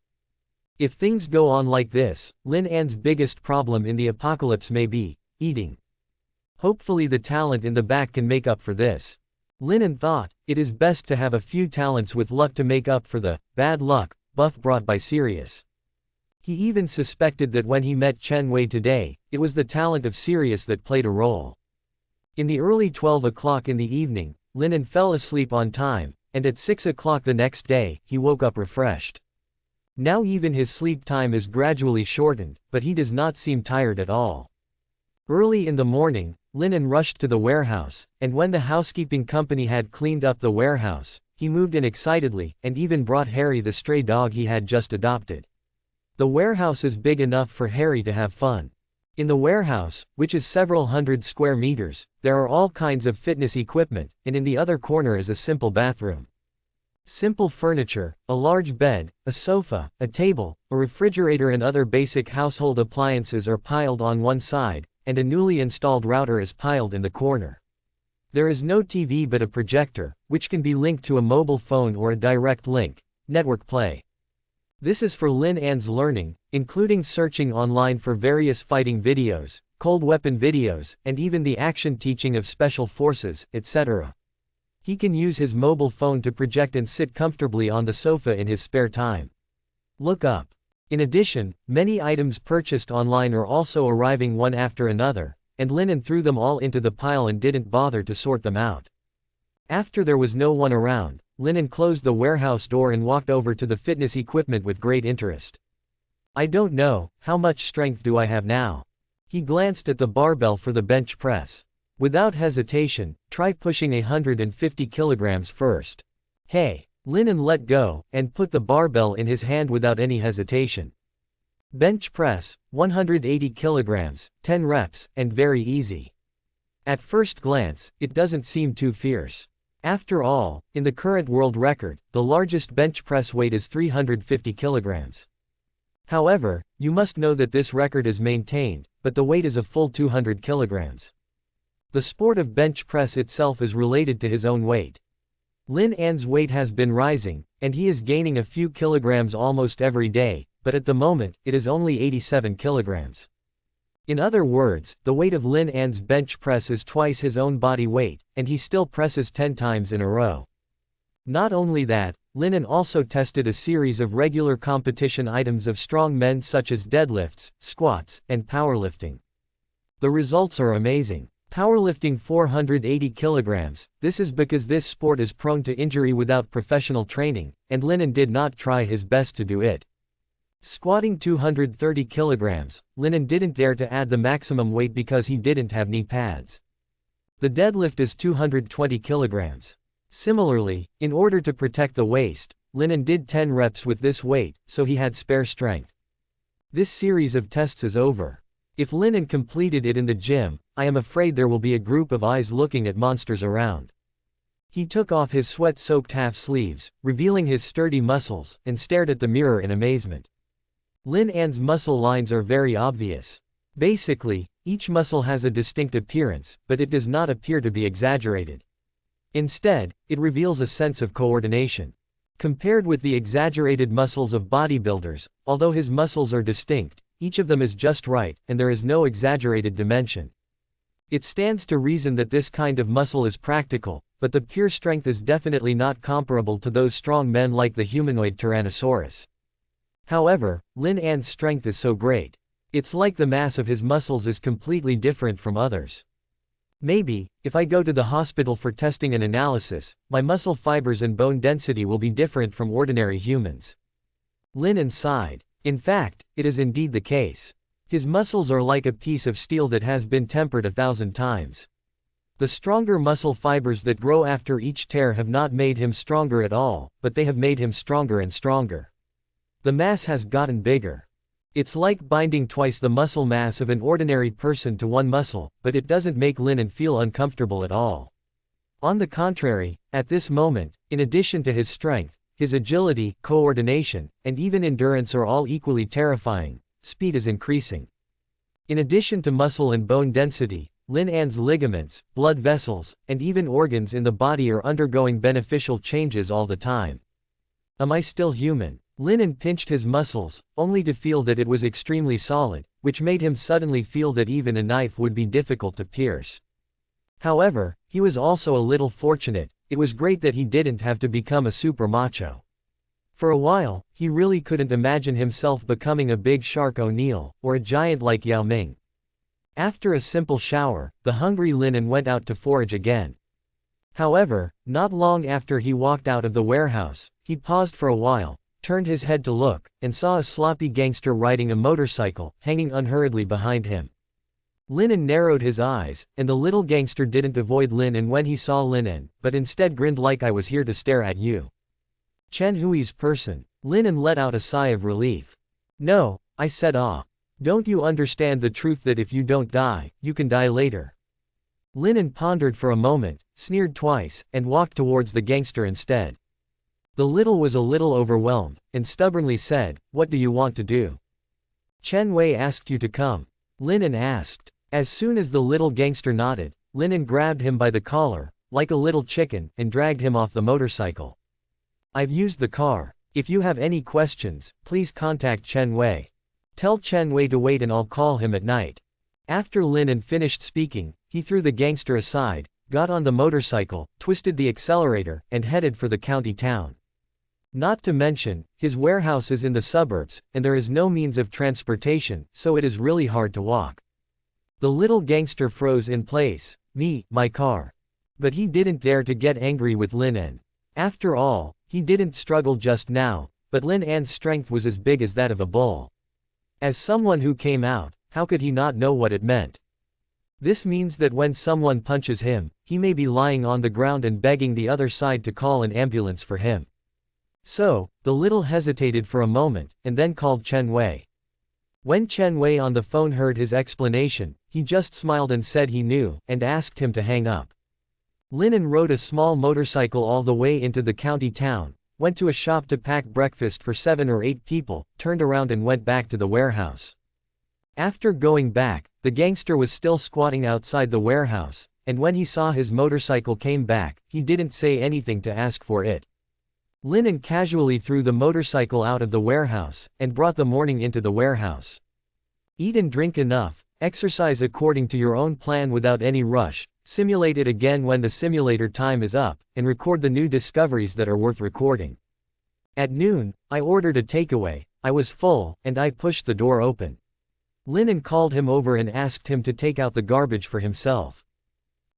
If things go on like this, Lin An's biggest problem in the apocalypse may be eating. Hopefully the talent in the back can make up for this. Linen thought, it is best to have a few talents with luck to make up for the bad luck buff brought by Sirius. He even suspected that when he met Chen Wei today, it was the talent of Sirius that played a role. In the early 12 o'clock in the evening, Linen fell asleep on time, and at 6 o'clock the next day, he woke up refreshed. Now even his sleep time is gradually shortened, but he does not seem tired at all. Early in the morning, Linen rushed to the warehouse, and when the housekeeping company had cleaned up the warehouse, he moved in excitedly, and even brought Harry the stray dog he had just adopted. The warehouse is big enough for Harry to have fun. In the warehouse, which is several hundred square meters, there are all kinds of fitness equipment, and in the other corner is a simple bathroom. Simple furniture, a large bed, a sofa, a table, a refrigerator and other basic household appliances are piled on one side, and a newly installed router is piled in the corner. There is no TV but a projector, which can be linked to a mobile phone or a direct link, network play. This is for Lin An's learning, including searching online for various fighting videos, cold weapon videos, and even the action teaching of special forces, etc. He can use his mobile phone to project and sit comfortably on the sofa in his spare time. Look up. In addition, many items purchased online are also arriving one after another, and Linen threw them all into the pile and didn't bother to sort them out. After there was no one around, Linen closed the warehouse door and walked over to the fitness equipment with great interest. I don't know, how much strength do I have now? He glanced at the barbell for the bench press. Without hesitation, try pushing 150 kilograms first. Hey! Linen let go, and put the barbell in his hand without any hesitation. Bench press, 180 kilograms, 10 reps, and very easy. At first glance, it doesn't seem too fierce. After all, in the current world record, the largest bench press weight is 350 kilograms. However, you must know that this record is maintained, but the weight is a full 200 kilograms. The sport of bench press itself is related to his own weight. Lin An's weight has been rising, and he is gaining a few kilograms almost every day, but at the moment, it is only 87 kilograms. In other words, the weight of Lin An's bench press is twice his own body weight, and he still presses 10 times in a row. Not only that, Lin An also tested a series of regular competition items of strong men such as deadlifts, squats, and powerlifting. The results are amazing. Powerlifting 480 kilograms, this is because this sport is prone to injury without professional training, and Lin An did not try his best to do it. Squatting 230 kilograms, Lin An didn't dare to add the maximum weight because he didn't have knee pads. The deadlift is 220 kilograms. Similarly, in order to protect the waist, Lin An did 10 reps with this weight, so he had spare strength. This series of tests is over. If Lin An completed it in the gym, I am afraid there will be a group of eyes looking at monsters around. He took off his sweat-soaked half sleeves, revealing his sturdy muscles, and stared at the mirror in amazement. Lin An's muscle lines are very obvious. Basically, each muscle has a distinct appearance, but it does not appear to be exaggerated. Instead, it reveals a sense of coordination. Compared with the exaggerated muscles of bodybuilders, although his muscles are distinct, each of them is just right, and there is no exaggerated dimension. It stands to reason that this kind of muscle is practical, but the pure strength is definitely not comparable to those strong men like the humanoid Tyrannosaurus. However, Lin An's strength is so great. It's like the mass of his muscles is completely different from others. Maybe, if I go to the hospital for testing and analysis, my muscle fibers and bone density will be different from ordinary humans. Lin An sighed. In fact, it is indeed the case. His muscles are like a piece of steel that has been tempered 1,000 times. The stronger muscle fibers that grow after each tear have not made him stronger at all, but they have made him stronger and stronger. The mass has gotten bigger. It's like binding twice the muscle mass of an ordinary person to one muscle, but it doesn't make Lin An feel uncomfortable at all. On the contrary, at this moment, in addition to his strength, his agility, coordination, and even endurance are all equally terrifying. Speed is increasing. In addition to muscle and bone density, Lin An's ligaments, blood vessels, and even organs in the body are undergoing beneficial changes all the time. Am I still human? Lin An pinched his muscles, only to feel that it was extremely solid, which made him suddenly feel that even a knife would be difficult to pierce. However, he was also a little fortunate. It was great that he didn't have to become a super macho. For a while, he really couldn't imagine himself becoming a big shark O'Neill, or a giant like Yao Ming. After a simple shower, the hungry Lin An went out to forage again. However, not long after he walked out of the warehouse, he paused for a while, turned his head to look, and saw a sloppy gangster riding a motorcycle, hanging unhurriedly behind him. Lin An narrowed his eyes, and the little gangster didn't avoid Lin An when he saw Lin An, but instead grinned like I was here to stare at you. Chen Hui's person. Lin An let out a sigh of relief. No, I said don't you understand the truth that if you don't die, you can die later? Lin An pondered for a moment, sneered twice, and walked towards the gangster instead. The little was a little overwhelmed, and stubbornly said, "What do you want to do?" Chen Wei asked you to come. Lin An asked. As soon as the little gangster nodded, Lin An grabbed him by the collar, like a little chicken, and dragged him off the motorcycle. I've used the car. If you have any questions, please contact Chen Wei. Tell Chen Wei to wait and I'll call him at night. After Lin An finished speaking, he threw the gangster aside, got on the motorcycle, twisted the accelerator, and headed for the county town. Not to mention, his warehouse is in the suburbs, and there is no means of transportation, so it is really hard to walk. The little gangster froze in place. My car. But he didn't dare to get angry with Lin An. After all, he didn't struggle just now, but Lin An's strength was as big as that of a bull. As someone who came out, how could he not know what it meant? This means that when someone punches him, he may be lying on the ground and begging the other side to call an ambulance for him. So, the little hesitated for a moment, and then called Chen Wei. When Chen Wei on the phone heard his explanation, he just smiled and said he knew, and asked him to hang up. Lin An rode a small motorcycle all the way into the county town, went to a shop to pack breakfast for 7 or 8 people, turned around and went back to the warehouse. After going back, the gangster was still squatting outside the warehouse, and when he saw his motorcycle came back, he didn't say anything to ask for it. Lin An casually threw the motorcycle out of the warehouse, and brought the morning into the warehouse. Eat and drink enough, Exercise according to your own plan without any rush, simulate it again when the simulator time is up, and record the new discoveries that are worth recording. At noon, I ordered a takeaway. I was full, and I pushed the door open. Linen called him over and asked him to take out the garbage for himself.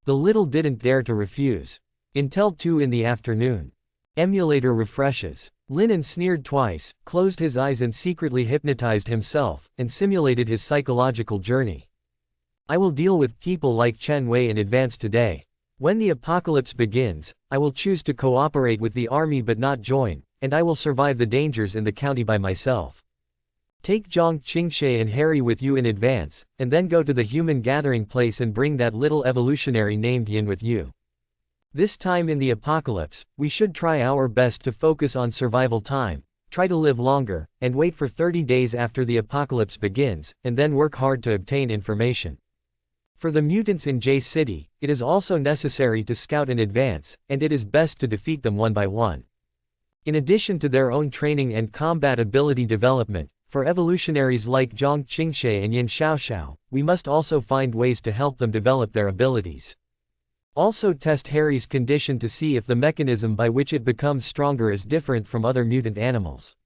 The little didn't dare to refuse. Until 2 in the afternoon. Emulator refreshes. Linen sneered twice, closed his eyes and secretly hypnotized himself, and simulated his psychological journey. I will deal with people like Chen Wei in advance today. When the apocalypse begins, I will choose to cooperate with the army but not join, and I will survive the dangers in the county by myself. Take Zhang Qingshe and Harry with you in advance, and then go to the human gathering place and bring that little evolutionary named Yin with you. This time in the apocalypse, we should try our best to focus on survival time, try to live longer, and wait for 30 days after the apocalypse begins, and then work hard to obtain information. For the mutants in J City, it is also necessary to scout in advance, and it is best to defeat them one by one. In addition to their own training and combat ability development, for evolutionaries like Zhang Qingshe and Yin Xiaoxiao, we must also find ways to help them develop their abilities. Also test Harry's condition to see if the mechanism by which it becomes stronger is different from other mutant animals.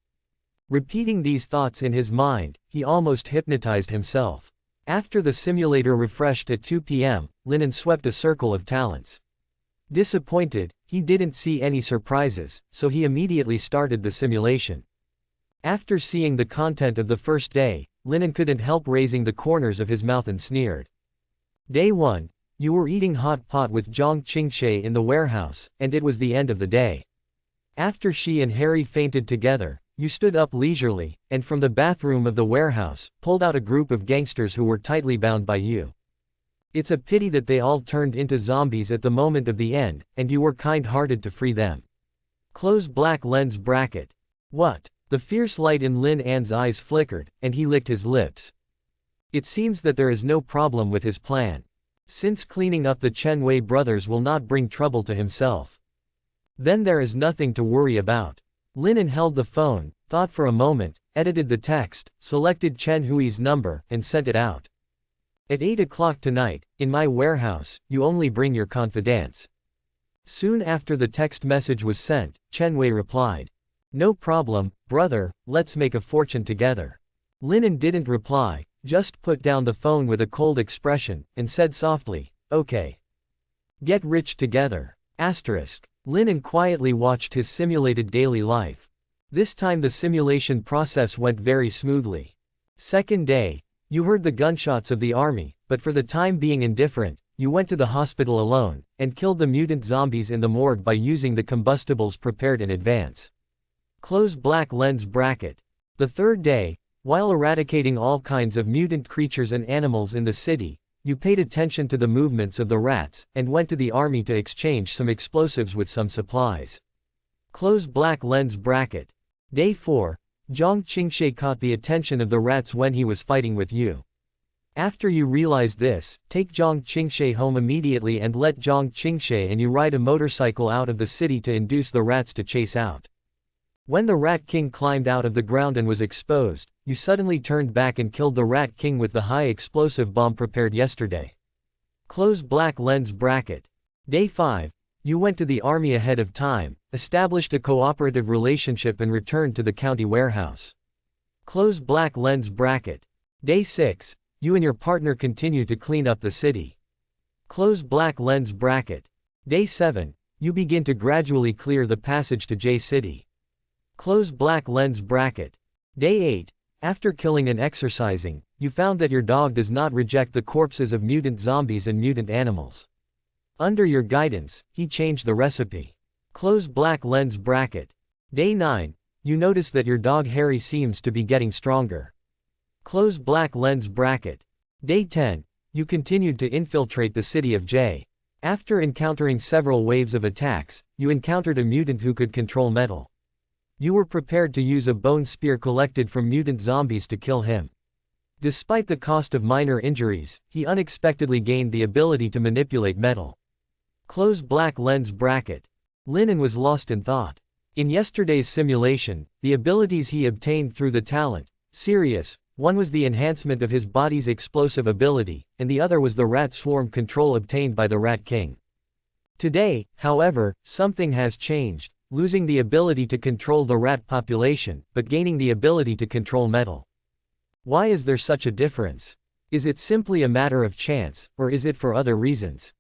Repeating these thoughts in his mind, he almost hypnotized himself. After the simulator refreshed at 2 p.m., Linen swept a circle of talents. Disappointed, he didn't see any surprises, so he immediately started the simulation. After seeing the content of the first day, Linen couldn't help raising the corners of his mouth and sneered. Day 1. You were eating hot pot with Zhang Qingshe in the warehouse, and it was the end of the day. After she and Harry fainted together, you stood up leisurely, and from the bathroom of the warehouse, pulled out a group of gangsters who were tightly bound by you. It's a pity that they all turned into zombies at the moment of the end, and you were kind-hearted to free them. Close black lens bracket. What? The fierce light in Lin An's eyes flickered, and he licked his lips. It seems that there is no problem with his plan. Since cleaning up the Chen Wei brothers will not bring trouble to himself. Then there is nothing to worry about. Linen held the phone, thought for a moment, edited the text, selected Chen Hui's number, and sent it out. At 8 o'clock tonight, in my warehouse, you only bring your confidants. Soon after the text message was sent, Chen Wei replied. No problem, brother, let's make a fortune together. Linen didn't reply, just put down the phone with a cold expression, and said softly, okay. Get rich together. Asterisk. Linen quietly watched his simulated daily life. This time the simulation process went very smoothly. Second day, you heard the gunshots of the army, but for the time being indifferent, you went to the hospital alone, and killed the mutant zombies in the morgue by using the combustibles prepared in advance. Close black lens bracket. The third day, while eradicating all kinds of mutant creatures and animals in the city, you paid attention to the movements of the rats, and went to the army to exchange some explosives with some supplies. Close black lens bracket. Day 4, Zhang Qingshe caught the attention of the rats when he was fighting with you. After you realized this, take Zhang Qingshe home immediately and let Zhang Qingshe and you ride a motorcycle out of the city to induce the rats to chase out. When the Rat King climbed out of the ground and was exposed, you suddenly turned back and killed the Rat King with the high explosive bomb prepared yesterday. Close black lens bracket. Day 5, you went to the army ahead of time, established a cooperative relationship and returned to the county warehouse. Close black lens bracket. Day 6, you and your partner continue to clean up the city. Close black lens bracket. Day 7, you begin to gradually clear the passage to J City. Close black lens bracket. Day 8, after killing and exercising, you found that your dog does not reject the corpses of mutant zombies and mutant animals. Under your guidance, he changed the recipe. Close black lens bracket. Day 9, you notice that your dog Harry seems to be getting stronger. Close black lens bracket. Day 10, you continued to infiltrate the city of J. After encountering several waves of attacks, you encountered a mutant who could control metal. You were prepared to use a bone spear collected from mutant zombies to kill him. Despite the cost of minor injuries, he unexpectedly gained the ability to manipulate metal. Close black lens bracket. Linen was lost in thought. In yesterday's simulation, the abilities he obtained through the talent, serious. One was the enhancement of his body's explosive ability, and the other was the rat swarm control obtained by the Rat King. Today, however, something has changed, losing the ability to control the rat population, but gaining the ability to control metal. Why is there such a difference? Is it simply a matter of chance, or is it for other reasons?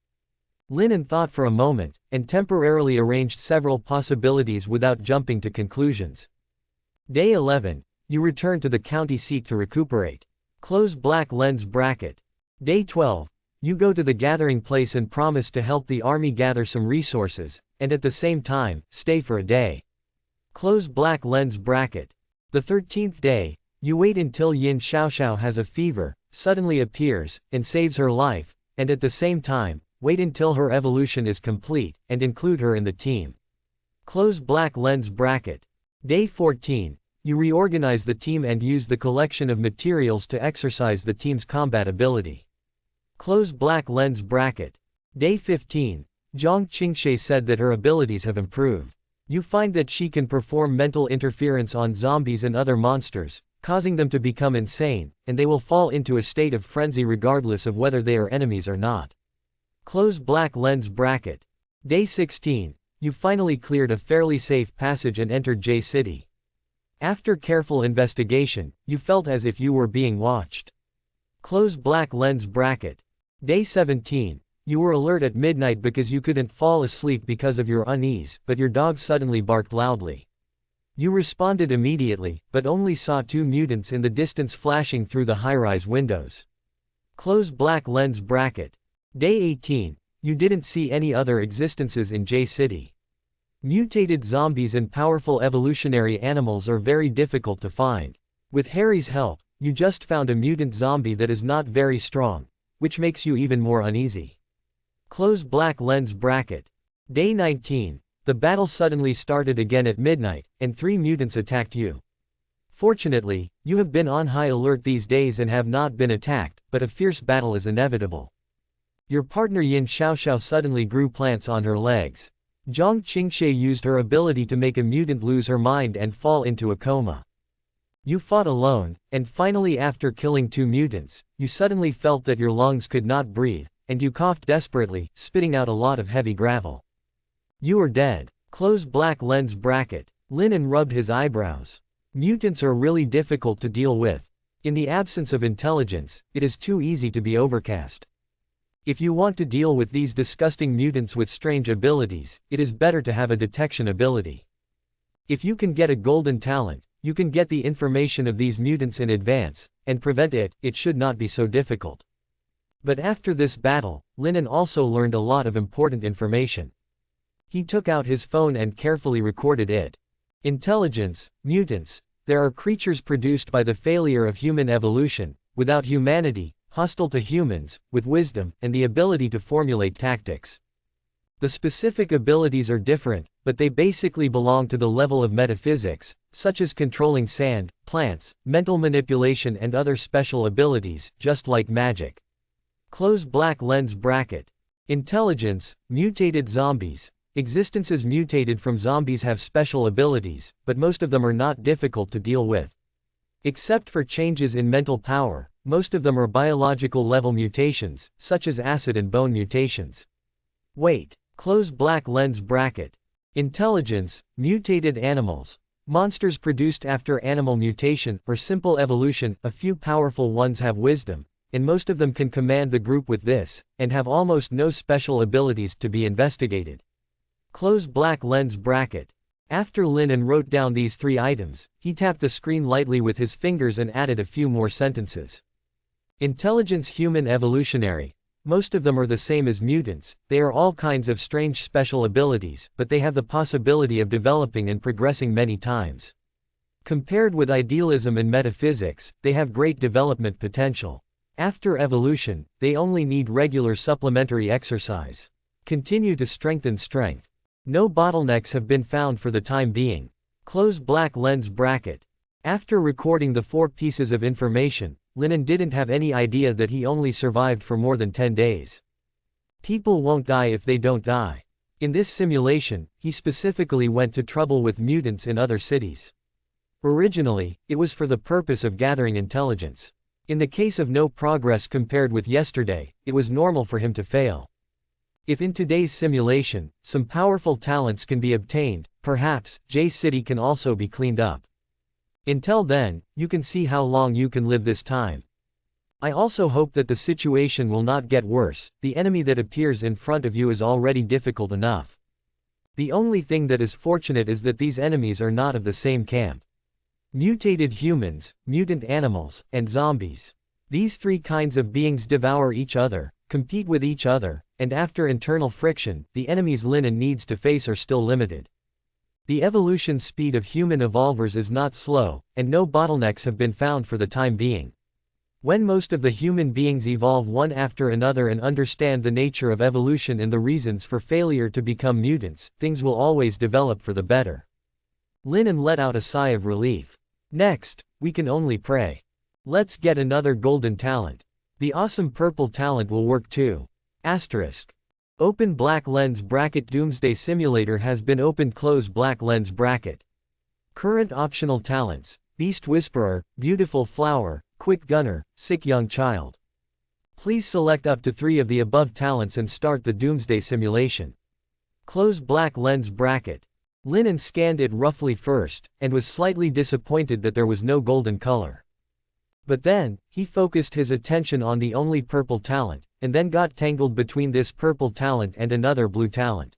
Lin thought for a moment, and temporarily arranged several possibilities without jumping to conclusions. Day 11. You return to the county seat to recuperate. Close black lens bracket. Day 12. You go to the gathering place and promise to help the army gather some resources, and at the same time, stay for a day. Close black lens bracket. The 13th day. You wait until Yin Xiaoxiao has a fever, suddenly appears, and saves her life, and at the same time, wait until her evolution is complete, and include her in the team. Close black lens bracket. Day 14. You reorganize the team and use the collection of materials to exercise the team's combat ability. Close black lens bracket. Day 15. Zhang Qingshe said that her abilities have improved. You find that she can perform mental interference on zombies and other monsters, causing them to become insane, and they will fall into a state of frenzy regardless of whether they are enemies or not. Close black lens bracket. Day 16. You finally cleared a fairly safe passage and entered J City. After careful investigation, you felt as if you were being watched. Close black lens bracket. Day 17. You were alert at midnight because you couldn't fall asleep because of your unease, but your dog suddenly barked loudly. You responded immediately, but only saw two mutants in the distance flashing through the high-rise windows. Close black lens bracket. Day 18. You didn't see any other existences in J City. Mutated zombies and powerful evolutionary animals are very difficult to find. With Harry's help, you just found a mutant zombie that is not very strong, which makes you even more uneasy. Close black lens bracket. Day 19. The battle suddenly started again at midnight, and 3 mutants attacked you. Fortunately, you have been on high alert these days and have not been attacked, but a fierce battle is inevitable. Your partner Yin Xiaoxiao suddenly grew plants on her legs. Zhang Qingshe used her ability to make a mutant lose her mind and fall into a coma. You fought alone, and finally after killing 2 mutants, you suddenly felt that your lungs could not breathe, and you coughed desperately, spitting out a lot of heavy gravel. You are dead. Close black lens bracket. Lin rubbed his eyebrows. Mutants are really difficult to deal with. In the absence of intelligence, it is too easy to be overcast. If you want to deal with these disgusting mutants with strange abilities, it is better to have a detection ability. If you can get a golden talent, you can get the information of these mutants in advance, and prevent it. It should not be so difficult. But after this battle, Lin also learned a lot of important information. He took out his phone and carefully recorded it. Intelligence, mutants. There are creatures produced by the failure of human evolution, without humanity, hostile to humans, with wisdom, and the ability to formulate tactics. The specific abilities are different, but they basically belong to the level of metaphysics, such as controlling sand, plants, mental manipulation and other special abilities, just like magic. Close black lens bracket. Intelligence, mutated zombies. Existences mutated from zombies have special abilities, but most of them are not difficult to deal with. Except for changes in mental power, most of them are biological level mutations, such as acid and bone mutations. Wait. Close black lens bracket. Intelligence, mutated animals. Monsters produced after animal mutation or simple evolution. A few powerful ones have wisdom, and most of them can command the group with this, and have almost no special abilities to be investigated. Close black lens bracket. After Lin wrote down these 3 items, he tapped the screen lightly with his fingers and added a few more sentences. Intelligence, human evolutionary. Most of them are the same as mutants. They are all kinds of strange special abilities, but they have the possibility of developing and progressing many times. Compared with idealism and metaphysics, they have great development potential. After evolution, they only need regular supplementary exercise. Continue to strengthen strength. No bottlenecks have been found for the time being. Close black lens bracket. After recording the 4 pieces of information, Lin didn't have any idea that he only survived for more than 10 days. People won't die if they don't die. In this simulation, he specifically went to trouble with mutants in other cities. Originally, it was for the purpose of gathering intelligence. In the case of no progress compared with yesterday, it was normal for him to fail. If in today's simulation, some powerful talents can be obtained, perhaps, J-City can also be cleaned up. Until then, you can see how long you can live this time. I also hope that the situation will not get worse. The enemy that appears in front of you is already difficult enough. The only thing that is fortunate is that these enemies are not of the same camp. Mutated humans, mutant animals, and zombies. These three kinds of beings devour each other, compete with each other, and after internal friction, the enemies Linen needs to face are still limited. The evolution speed of human evolvers is not slow, and no bottlenecks have been found for the time being. When most of the human beings evolve one after another and understand the nature of evolution and the reasons for failure to become mutants, things will always develop for the better. Linen let out a sigh of relief. Next, we can only pray. Let's get another golden talent. The awesome purple talent will work too. Asterisk. Open black lens bracket. Doomsday Simulator has been opened. Close black lens bracket. Current optional talents: Beast Whisperer, Beautiful Flower, Quick Gunner, Sick Young Child. Please select up to 3 of the above talents and start the Doomsday simulation. Close black lens bracket. Linen scanned it roughly first, and was slightly disappointed that there was no golden color. But then, he focused his attention on the only purple talent, and then got tangled between this purple talent and another blue talent.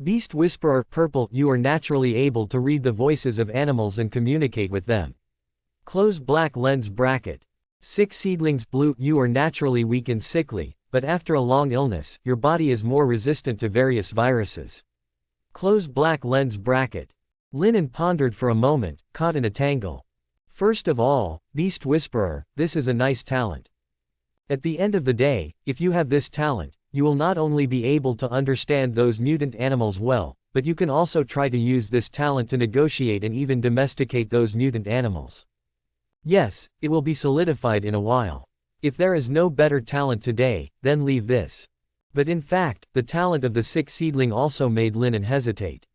Beast Whisperer Purple. You are naturally able to read the voices of animals and communicate with them. Close black lens bracket. Sick Seedlings Blue. You are naturally weak and sickly, but after a long illness, your body is more resistant to various viruses. Close black lens bracket. Linen pondered for a moment, caught in a tangle. First of all, Beast Whisperer, this is a nice talent. At the end of the day, if you have this talent, you will not only be able to understand those mutant animals well, but you can also try to use this talent to negotiate and even domesticate those mutant animals. Yes, it will be solidified in a while. If there is no better talent today, then leave this. But in fact, the talent of the Sick Seedling also made Linen hesitate.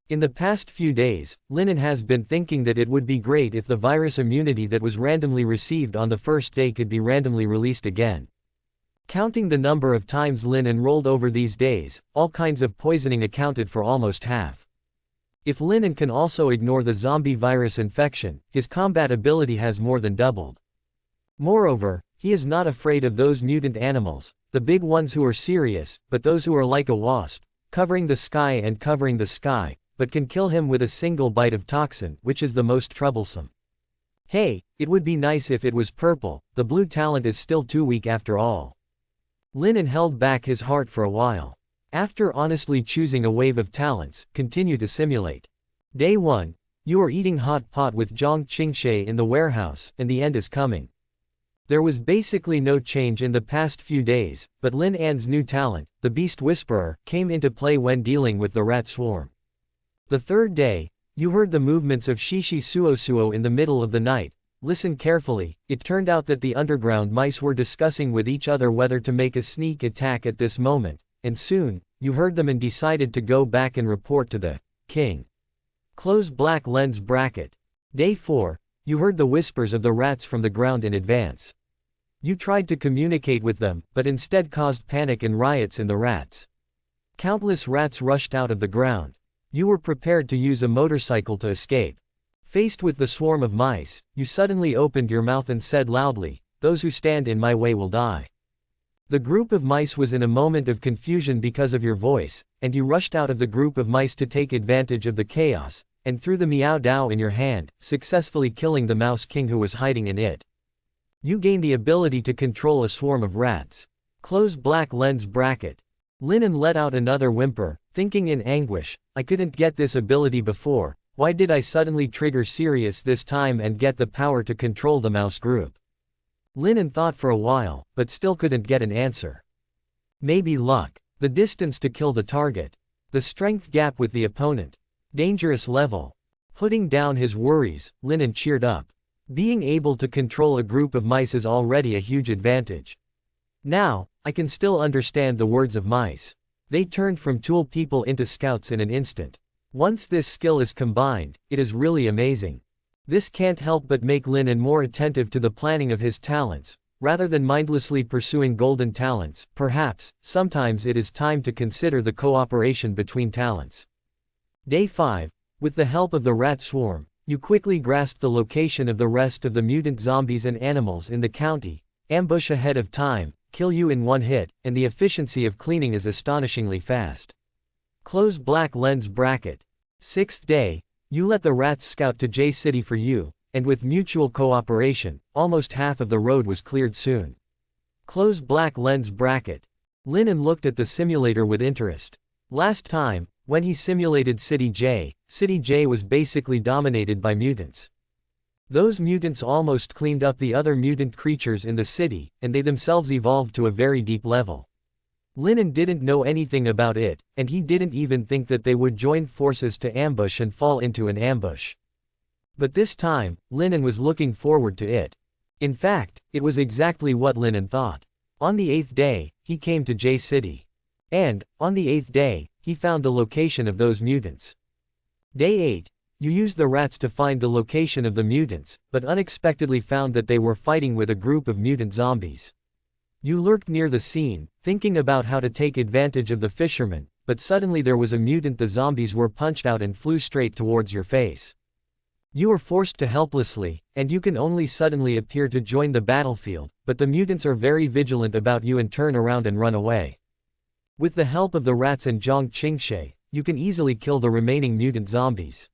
In the past few days, Linen has been thinking that it would be great if the virus immunity that was randomly received on the first day could be randomly released again. Counting the number of times Linen rolled over these days, all kinds of poisoning accounted for almost half. If Linen can also ignore the zombie virus infection, his combat ability has more than doubled. Moreover, he is not afraid of those mutant animals, the big ones who are serious, but those who are like a wasp, covering the sky, but can kill him with a single bite of toxin, which is the most troublesome. Hey, it would be nice if it was purple. The blue talent is still too weak after all. Linen held back his heart for a while. After honestly choosing a wave of talents, continue to simulate. Day 1. You are eating hot pot with Zhang Qingshe in the warehouse, and the end is coming. There was basically no change in the past few days, but Lin An's new talent, the Beast Whisperer, came into play when dealing with the rat swarm. The third day, you heard the movements of Shishi Suosuo in the middle of the night. Listen carefully. It turned out that the underground mice were discussing with each other whether to make a sneak attack at this moment, and soon, you heard them and decided to go back and report to the king. Close black lens bracket. Day 4, you heard the whispers of the rats from the ground in advance. You tried to communicate with them, but instead caused panic and riots in the rats. Countless rats rushed out of the ground. You were prepared to use a motorcycle to escape. Faced with the swarm of mice, you suddenly opened your mouth and said loudly, "Those who stand in my way will die." The group of mice was in a moment of confusion because of your voice, and you rushed out of the group of mice to take advantage of the chaos, and threw the Meow Dao in your hand, successfully killing the Mouse King who was hiding in it. You gained the ability to control a swarm of rats. Close black lens bracket. Linen let out another whimper, thinking in anguish, I couldn't get this ability before. Why did I suddenly trigger Sirius this time and get the power to control the mouse group? Linen thought for a while, but still couldn't get an answer. Maybe luck. The distance to kill the target. The strength gap with the opponent. Dangerous level. Putting down his worries, Linen cheered up. Being able to control a group of mice is already a huge advantage. Now, I can still understand the words of mice. They turned from tool people into scouts in an instant. Once this skill is combined, it is really amazing. This can't help but make Lin more attentive to the planning of his talents, rather than mindlessly pursuing golden talents. Perhaps, sometimes it is time to consider the cooperation between talents. Day 5. With the help of the rat swarm, you quickly grasp the location of the rest of the mutant zombies and animals in the county, ambush ahead of time, kill you in one hit, and the efficiency of cleaning is astonishingly fast. Close black lens bracket. 6th day, you let the rats scout to J City for you, and with mutual cooperation, almost half of the road was cleared soon. Close black lens bracket. Lin looked at the simulator with interest. Last time, when he simulated City J was basically dominated by mutants. Those mutants almost cleaned up the other mutant creatures in the city, and they themselves evolved to a very deep level. Lin didn't know anything about it, and he didn't even think that they would join forces to ambush and fall into an ambush. But this time, Lin was looking forward to it. In fact, it was exactly what Lin thought. On the 8th day, he came to J City. And, on the 8th day, he found the location of those mutants. Day 8. You used the rats to find the location of the mutants, but unexpectedly found that they were fighting with a group of mutant zombies. You lurked near the scene, thinking about how to take advantage of the fishermen, but suddenly there was a mutant. The zombies were punched out and flew straight towards your face. You were forced to helplessly, and you can only suddenly appear to join the battlefield, but the mutants are very vigilant about you and turn around and run away. With the help of the rats and Zhang Qingshe, you can easily kill the remaining mutant zombies.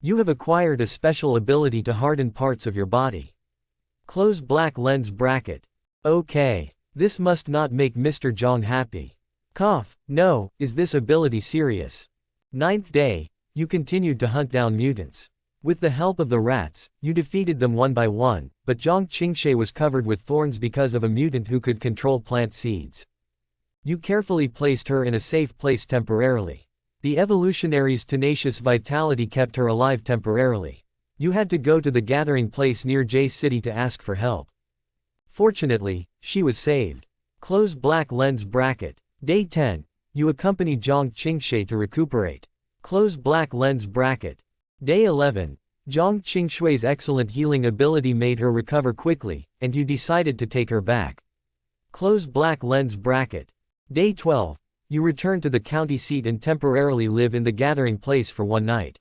You have acquired a special ability to harden parts of your body. Close black lens bracket. Okay. This must not make Mr. Zhang happy. Cough. No, is this ability serious? 9th day, you continued to hunt down mutants. With the help of the rats, you defeated them one by one, but Zhang Qingshe was covered with thorns because of a mutant who could control plant seeds. You carefully placed her in a safe place temporarily. The evolutionary's tenacious vitality kept her alive temporarily. You had to go to the gathering place near J City to ask for help. Fortunately, she was saved. Close black lens bracket. Day 10. You accompanied Zhang Qingshe to recuperate. Close black lens bracket. Day 11. Zhang Qingshui's excellent healing ability made her recover quickly, and you decided to take her back. Close black lens bracket. Day 12. You return to the county seat and temporarily live in the gathering place for one night.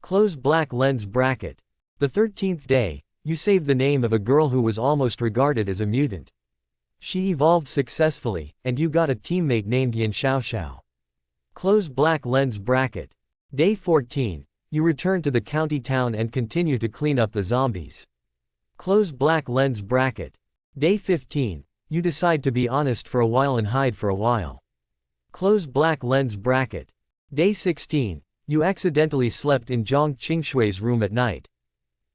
Close black lens bracket. The 13th day, you saved the name of a girl who was almost regarded as a mutant. She evolved successfully, and you got a teammate named Yin Xiaoxiao. Close black lens bracket. Day 14. You return to the county town and continue to clean up the zombies. Close black lens bracket. Day 15. You decide to be honest for a while and hide for a while. Close black lens bracket. Day 16. You accidentally slept in Zhang Qingshui's room at night.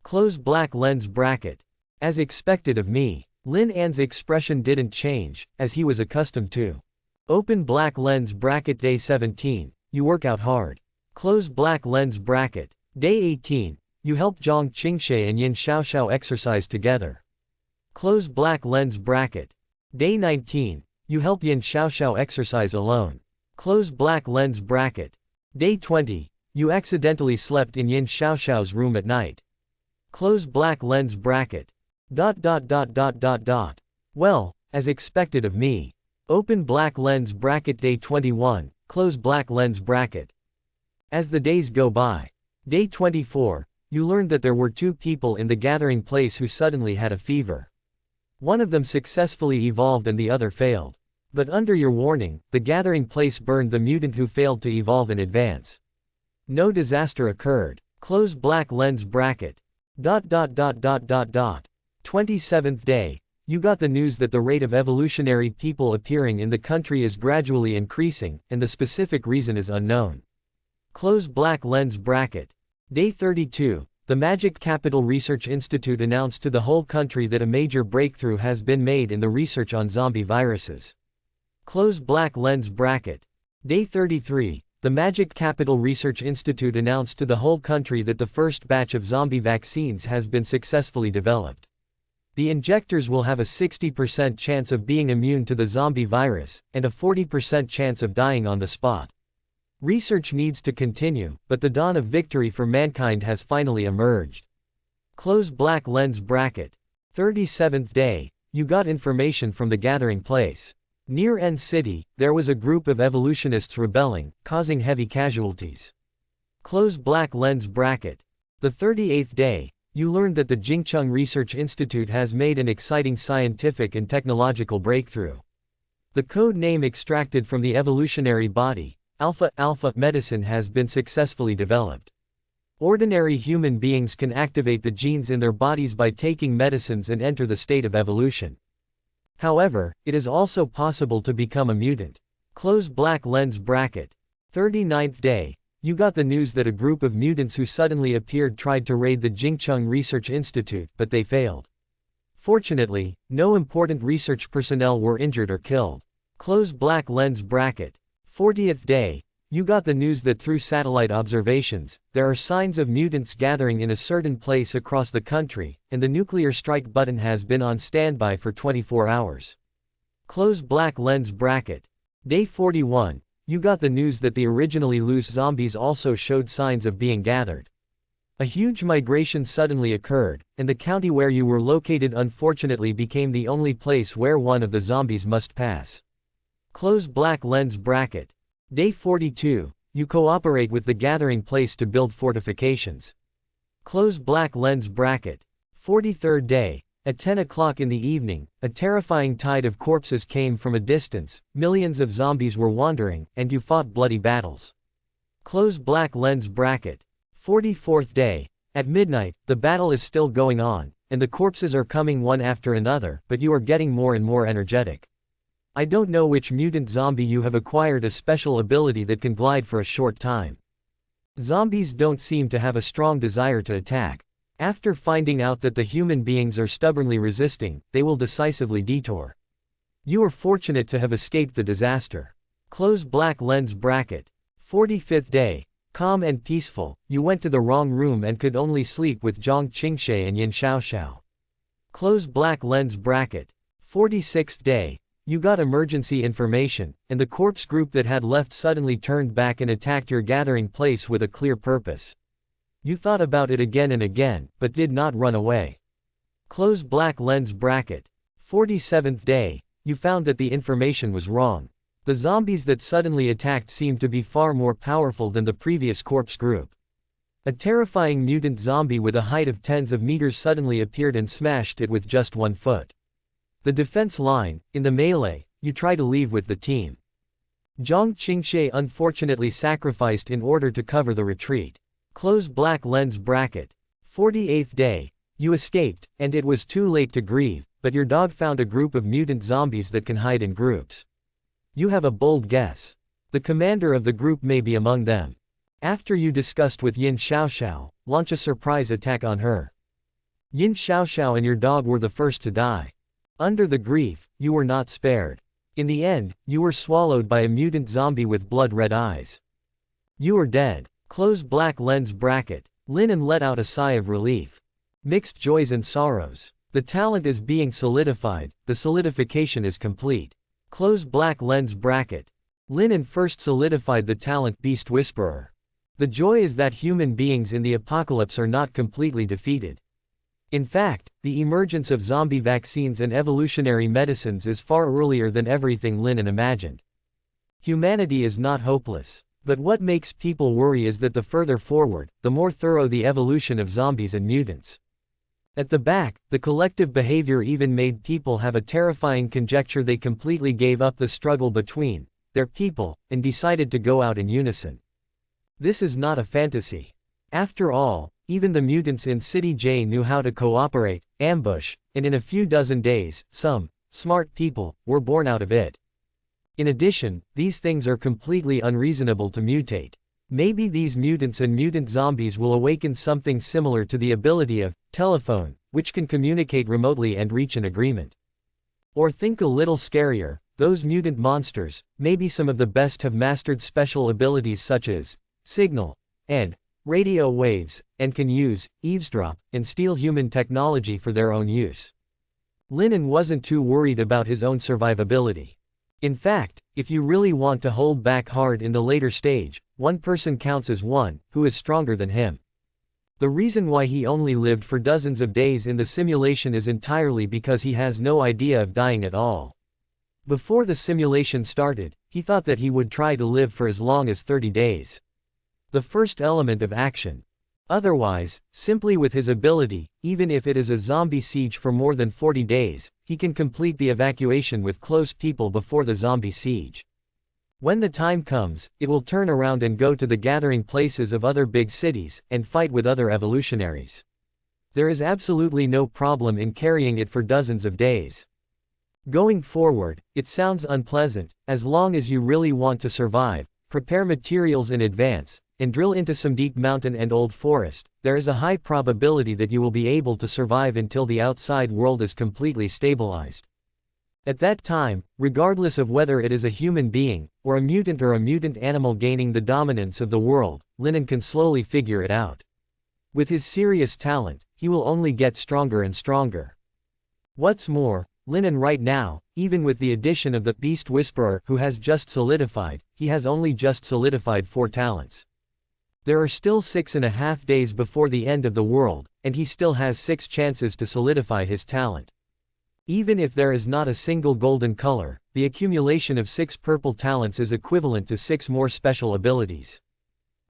Close black lens bracket. As expected of me, Lin An's expression didn't change, as he was accustomed to. Open black lens bracket. Day 17. You work out hard. Close black lens bracket. Day 18. You help Zhang Qingshe and Yin Xiaoxiao exercise together. Close black lens bracket. Day 19. You help Yin Xiaoxiao exercise alone. Close black lens bracket. Day 20. You accidentally slept in Yin Xiaoxiao's room at night. Close black lens bracket. Well, as expected of me. Open black lens bracket. Day 21. Close black lens bracket. As the days go by. Day 24. You learned that there were two people in the gathering place who suddenly had a fever. One of them successfully evolved and the other failed. But under your warning, the gathering place burned the mutant who failed to evolve in advance. No disaster occurred. Close black lens bracket. 27th day. You got the news that the rate of evolutionary people appearing in the country is gradually increasing, and the specific reason is unknown. Close black lens bracket. Day 32. The Magic Capital Research Institute announced to the whole country that a major breakthrough has been made in the research on zombie viruses. Close black lens bracket. Day 33. The Magic Capital Research Institute announced to the whole country that the first batch of zombie vaccines has been successfully developed. The injectors will have a 60% chance of being immune to the zombie virus, and a 40% chance of dying on the spot. Research needs to continue, but the dawn of victory for mankind has finally emerged. Close black lens bracket. 37th day, you got information from the gathering place. Near N City, there was a group of evolutionists rebelling, causing heavy casualties. Close black lens bracket. The 38th day, you learned that the Jingcheng Research Institute has made an exciting scientific and technological breakthrough. The code name extracted from the evolutionary body, Alpha Alpha medicine, has been successfully developed. Ordinary human beings can activate the genes in their bodies by taking medicines and enter the state of evolution. However, it is also possible to become a mutant. Close black lens bracket. 39th day, you got the news that a group of mutants who suddenly appeared tried to raid the Jingcheng Research Institute, but they failed. Fortunately, no important research personnel were injured or killed. Close black lens bracket. 40th day, you got the news that through satellite observations, there are signs of mutants gathering in a certain place across the country, and the nuclear strike button has been on standby for 24 hours. Close black lens bracket. Day 41, you got the news that the originally loose zombies also showed signs of being gathered. A huge migration suddenly occurred, and the county where you were located unfortunately became the only place where one of the zombies must pass. Close black lens bracket. Day 42, you cooperate with the gathering place to build fortifications. Close black lens bracket. 43rd day, at 10 o'clock in the evening, a terrifying tide of corpses came from a distance, millions of zombies were wandering, and you fought bloody battles. Close black lens bracket. 44th day, at midnight, the battle is still going on, and the corpses are coming one after another, but you are getting more and more energetic. I don't know which mutant zombie you have acquired a special ability that can glide for a short time. Zombies don't seem to have a strong desire to attack. After finding out that the human beings are stubbornly resisting, they will decisively detour. You are fortunate to have escaped the disaster. Close black lens bracket. 45th day, calm and peaceful, you went to the wrong room and could only sleep with Zhang Qingxie and Yin Xiaoxiao. Close black lens bracket. 46th day, you got emergency information, and the corpse group that had left suddenly turned back and attacked your gathering place with a clear purpose. You thought about it again and again, but did not run away. Close black lens bracket. 47th day, you found that the information was wrong. The zombies that suddenly attacked seemed to be far more powerful than the previous corpse group. A terrifying mutant zombie with a height of tens of meters suddenly appeared and smashed it with just 1 foot. The defense line, in the melee, you try to leave with the team. Zhang Qingxie unfortunately sacrificed in order to cover the retreat. Close black lens bracket. 48th day, you escaped, and it was too late to grieve, but your dog found a group of mutant zombies that can hide in groups. You have a bold guess. The commander of the group may be among them. After you discussed with Yin Xiaoxiao, launch a surprise attack on her. Yin Xiaoxiao and your dog were the first to die. Under the grief, you were not spared. In the end, you were swallowed by a mutant zombie with blood-red eyes. You are dead. Close black lens bracket. Linen let out a sigh of relief. Mixed joys and sorrows. The talent is being solidified, the solidification is complete. Close black lens bracket. Linen first solidified the talent Beast Whisperer. The joy is that human beings in the apocalypse are not completely defeated. In fact, the emergence of zombie vaccines and evolutionary medicines is far earlier than everything Linen imagined. Humanity is not hopeless. But what makes people worry is that the further forward, the more thorough the evolution of zombies and mutants. At the back, the collective behavior even made people have a terrifying conjecture they completely gave up the struggle between their people, and decided to go out in unison. This is not a fantasy. After all, even the mutants in City J knew how to cooperate, ambush, and in a few dozen days, some smart people were born out of it. In addition, these things are completely unreasonable to mutate. Maybe these mutants and mutant zombies will awaken something similar to the ability of telephone, which can communicate remotely and reach an agreement. Or think a little scarier, those mutant monsters, maybe some of the best have mastered special abilities such as signal and radio waves, and can use eavesdrop and steal human technology for their own use. Linen wasn't too worried about his own survivability. In fact, if you really want to hold back hard in the later stage, one person counts as one, who is stronger than him. The reason why he only lived for dozens of days in the simulation is entirely because he has no idea of dying at all. Before the simulation started, he thought that he would try to live for as long as 30 days. The first element of action. Otherwise, simply with his ability, even if it is a zombie siege for more than 40 days, he can complete the evacuation with close people before the zombie siege. When the time comes, it will turn around and go to the gathering places of other big cities, and fight with other evolutionaries. There is absolutely no problem in carrying it for dozens of days. Going forward, it sounds unpleasant. As long as you really want to survive, prepare materials in advance, and drill into some deep mountain and old forest, there is a high probability that you will be able to survive until the outside world is completely stabilized. At that time, regardless of whether it is a human being, or a mutant animal gaining the dominance of the world, Lennon can slowly figure it out. With his serious talent, he will only get stronger and stronger. What's more, Lennon right now, even with the addition of the Beast Whisperer who has just solidified, he has only just solidified 4 talents. There are still 6.5 days before the end of the world, and he still has 6 chances to solidify his talent. Even if there is not a single golden color, the accumulation of 6 purple talents is equivalent to 6 more special abilities.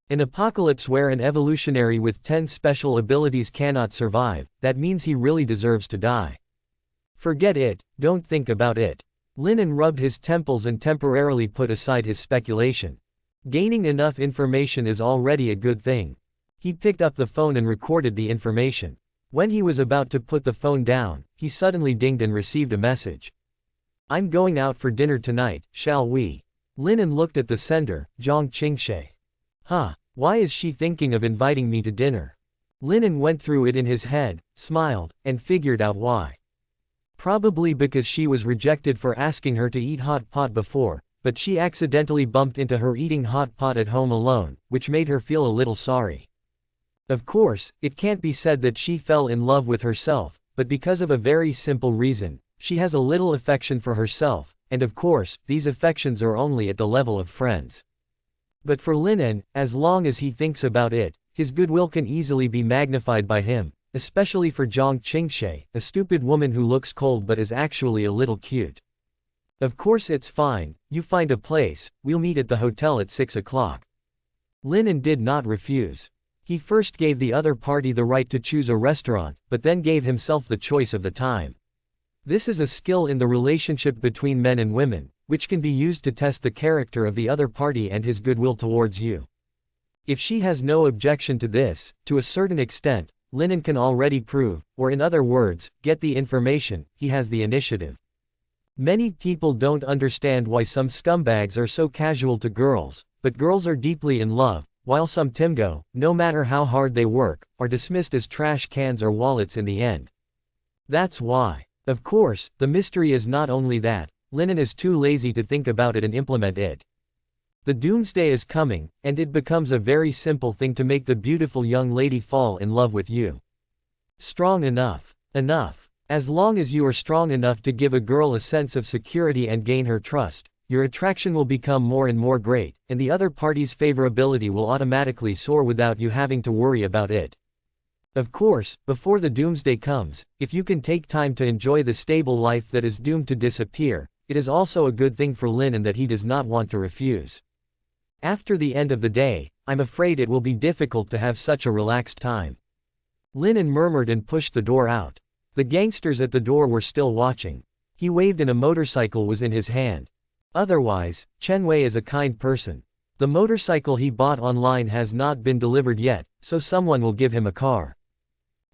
An apocalypse where an evolutionary with 10 special abilities cannot survive, that means he really deserves to die. Forget it, don't think about it. Lennon rubbed his temples and temporarily put aside his speculation. Gaining enough information is already a good thing. He picked up the phone and recorded the information. When he was about to put the phone down, he suddenly dinged and received a message. "I'm going out for dinner tonight, shall we?" Lennon looked at the sender, Zhang Qingshe. Huh, why is she thinking of inviting me to dinner? Lennon went through it in his head, smiled, and figured out why. Probably because she was rejected for asking her to eat hot pot before, but she accidentally bumped into her eating hot pot at home alone, which made her feel a little sorry. Of course, it can't be said that she fell in love with herself, but because of a very simple reason, she has a little affection for herself, and of course, these affections are only at the level of friends. But for Lennon, as long as he thinks about it, his goodwill can easily be magnified by him, especially for Zhang Qingshe, a stupid woman who looks cold but is actually a little cute. Of course it's fine, you find a place, we'll meet at the hotel at 6 o'clock. Lennon did not refuse. He first gave the other party the right to choose a restaurant, but then gave himself the choice of the time. This is a skill in the relationship between men and women, which can be used to test the character of the other party and his goodwill towards you. If she has no objection to this, to a certain extent, Lennon can already prove, or in other words, get the information, he has the initiative. Many people don't understand why some scumbags are so casual to girls, but girls are deeply in love, while some timgo, no matter how hard they work, are dismissed as trash cans or wallets in the end. That's why. Of course, the mystery is not only that, Lennon is too lazy to think about it and implement it. The doomsday is coming, and it becomes a very simple thing to make the beautiful young lady fall in love with you. Strong enough. Enough. As long as you are strong enough to give a girl a sense of security and gain her trust, your attraction will become more and more great, and the other party's favorability will automatically soar without you having to worry about it. Of course, before the doomsday comes, if you can take time to enjoy the stable life that is doomed to disappear, it is also a good thing for Lennon that he does not want to refuse. After the end of the day, I'm afraid it will be difficult to have such a relaxed time. Lennon murmured and pushed the door out. The gangsters at the door were still watching. He waved and a motorcycle was in his hand. Otherwise, Chen Wei is a kind person. The motorcycle he bought online has not been delivered yet, so someone will give him a car.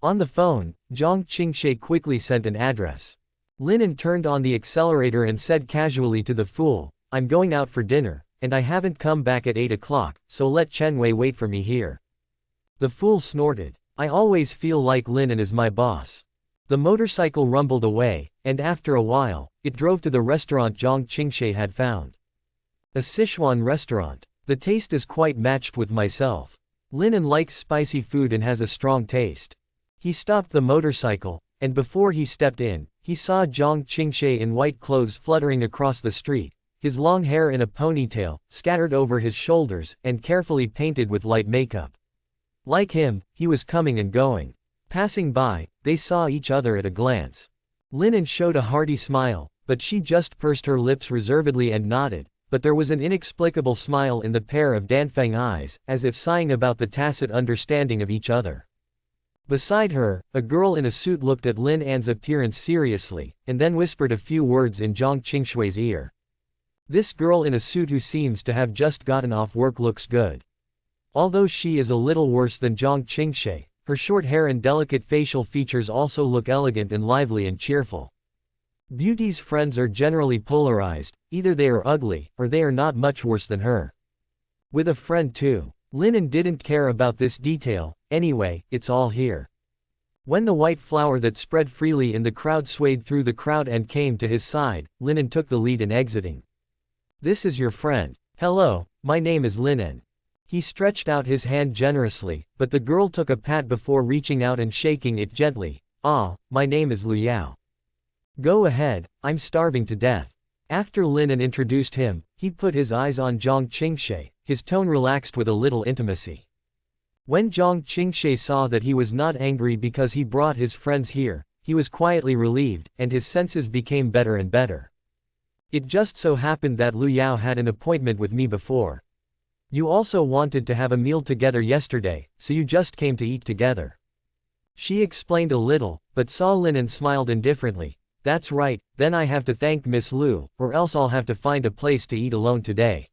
On the phone, Zhang Qingshe quickly sent an address. Lennon turned on the accelerator and said casually to the fool, "I'm going out for dinner, and I haven't come back at 8 o'clock, so let Chen Wei wait for me here." The fool snorted. "I always feel like Lennon is my boss." The motorcycle rumbled away, and after a while, it drove to the restaurant Zhang Qingshe had found. A Sichuan restaurant. The taste is quite matched with myself. Lennon likes spicy food and has a strong taste. He stopped the motorcycle, and before he stepped in, he saw Zhang Qingshe in white clothes fluttering across the street, his long hair in a ponytail, scattered over his shoulders, and carefully painted with light makeup. Like him, he was coming and going. Passing by, they saw each other at a glance. Linen showed a hearty smile, but she just pursed her lips reservedly and nodded, but there was an inexplicable smile in the pair of Danfeng eyes, as if sighing about the tacit understanding of each other. Beside her, a girl in a suit looked at Lin An's appearance seriously, and then whispered a few words in Zhang Qingshui's ear. This girl in a suit who seems to have just gotten off work looks good. Although she is a little worse than Zhang Qingshui, her short hair and delicate facial features also look elegant and lively and cheerful. Beauty's friends are generally polarized, either they are ugly, or they are not much worse than her. With a friend too. Linen didn't care about this detail, anyway, it's all here. When the white flower that spread freely in the crowd swayed through the crowd and came to his side, Linen took the lead in exiting. This is your friend. Hello, my name is Linen. He stretched out his hand generously, but the girl took a pat before reaching out and shaking it gently. Ah, my name is Lu Yao. Go ahead, I'm starving to death. After Linen introduced him, he put his eyes on Zhang Qingshui, his tone relaxed with a little intimacy. When Zhang Qingshui saw that he was not angry because he brought his friends here, he was quietly relieved, and his senses became better and better. It just so happened that Lu Yao had an appointment with me before. You also wanted to have a meal together yesterday, so you just came to eat together. She explained a little, but Saw Linen smiled indifferently. That's right, then I have to thank Miss Lu, or else I'll have to find a place to eat alone today.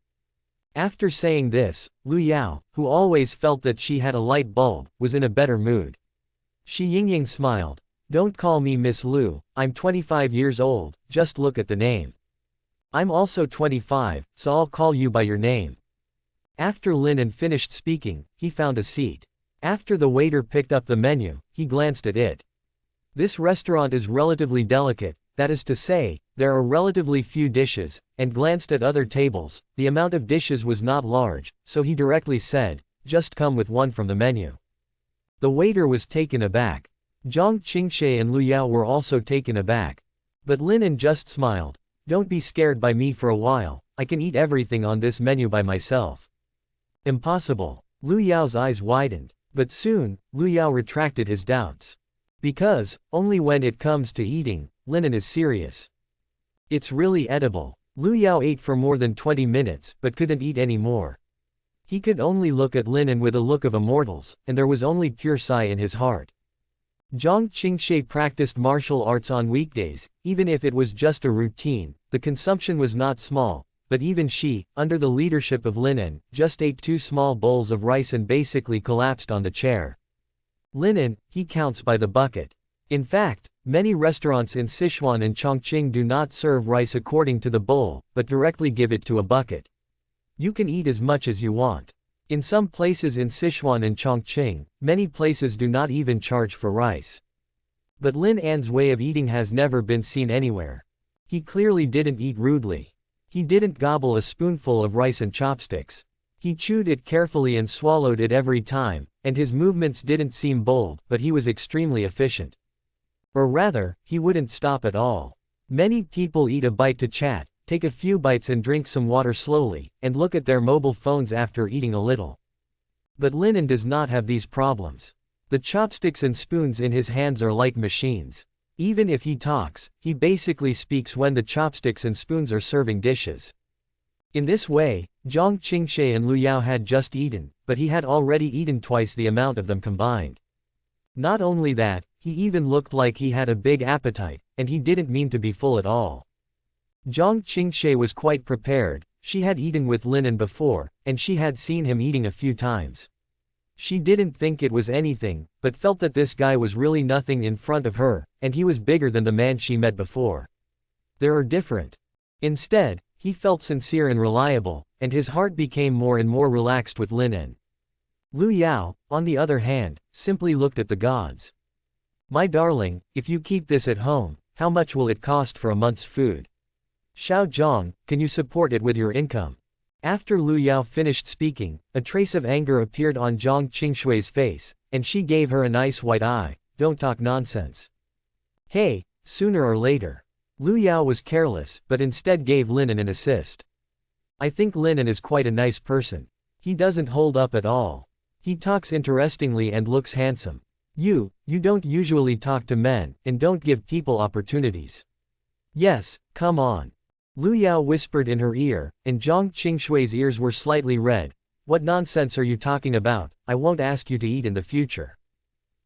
After saying this, Lu Yao, who always felt that she had a light bulb, was in a better mood. Shi Yingying smiled. Don't call me Miss Lu, I'm 25 years old, just look at the name. I'm also 25, so I'll call you by your name. After Linen finished speaking, he found a seat. After the waiter picked up the menu, he glanced at it. This restaurant is relatively delicate, that is to say, there are relatively few dishes, and glanced at other tables, the amount of dishes was not large, so he directly said, just come with one from the menu. The waiter was taken aback. Zhang Qingshui and Lu Yao were also taken aback. But Linen just smiled. Don't be scared by me for a while, I can eat everything on this menu by myself. Impossible. Lu Yao's eyes widened, but soon, Lu Yao retracted his doubts. Because, only when it comes to eating, Linen is serious. It's really edible. Lu Yao ate for more than 20 minutes, but couldn't eat any more. He could only look at Linen with a look of immortals, and there was only pure sigh in his heart. Zhang Qingshui practiced martial arts on weekdays, even if it was just a routine, the consumption was not small, but even she, under the leadership of Linen, just ate 2 small bowls of rice and basically collapsed on the chair. Linen, he counts by the bucket. In fact, many restaurants in Sichuan and Chongqing do not serve rice according to the bowl, but directly give it to a bucket. You can eat as much as you want. In some places in Sichuan and Chongqing, many places do not even charge for rice. But Lin An's way of eating has never been seen anywhere. He clearly didn't eat rudely. He didn't gobble a spoonful of rice and chopsticks. He chewed it carefully and swallowed it every time, and his movements didn't seem bold, but he was extremely efficient. Or rather, he wouldn't stop at all. Many people eat a bite to chat, take a few bites and drink some water slowly, and look at their mobile phones after eating a little. But Linen does not have these problems. The chopsticks and spoons in his hands are like machines. Even if he talks, he basically speaks when the chopsticks and spoons are serving dishes. In this way, Zhang Qingshui and Lu Yao had just eaten, but he had already eaten twice the amount of them combined. Not only that, he even looked like he had a big appetite, and he didn't mean to be full at all. Zhang Qingshui was quite prepared, she had eaten with Linen before, and she had seen him eating a few times. She didn't think it was anything, but felt that this guy was really nothing in front of her, and he was bigger than the man she met before. They are different. Instead, he felt sincere and reliable, and his heart became more and more relaxed with Linen. Lu Yao, on the other hand, simply looked at the gods. My darling, if you keep this at home, how much will it cost for a month's food? Xiao Zhang, can you support it with your income? After Lu Yao finished speaking, a trace of anger appeared on Zhang Qingshui's face, and she gave her a nice white eye. Don't talk nonsense. Hey, sooner or later. Lu Yao was careless, but instead gave Linen an assist. I think Linen is quite a nice person. He doesn't hold up at all. He talks interestingly and looks handsome. You don't usually talk to men, and don't give people opportunities. Yes, come on. Lu Yao whispered in her ear, and Zhang Qingshui's ears were slightly red. What nonsense are you talking about? I won't ask you to eat in the future.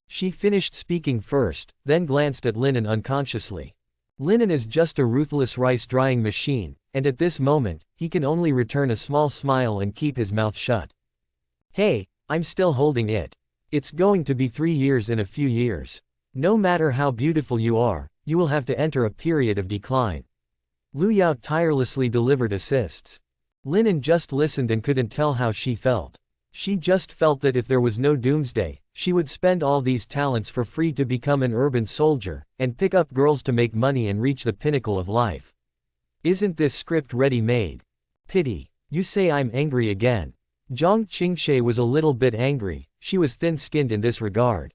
She finished speaking first, then glanced at Linen unconsciously. Linen is just a ruthless rice drying machine, and at this moment, he can only return a small smile and keep his mouth shut. Hey, I'm still holding it. It's going to be 3 years in a few years. No matter how beautiful you are, you will have to enter a period of decline. Lu Yao tirelessly delivered assists. Linen just listened and couldn't tell how she felt. She just felt that if there was no Doomsday, she would spend all these talents for free to become an urban soldier, and pick up girls to make money and reach the pinnacle of life. Isn't this script ready-made? Pity. You say I'm angry again. Zhang Qingshui was a little bit angry. She was thin-skinned in this regard.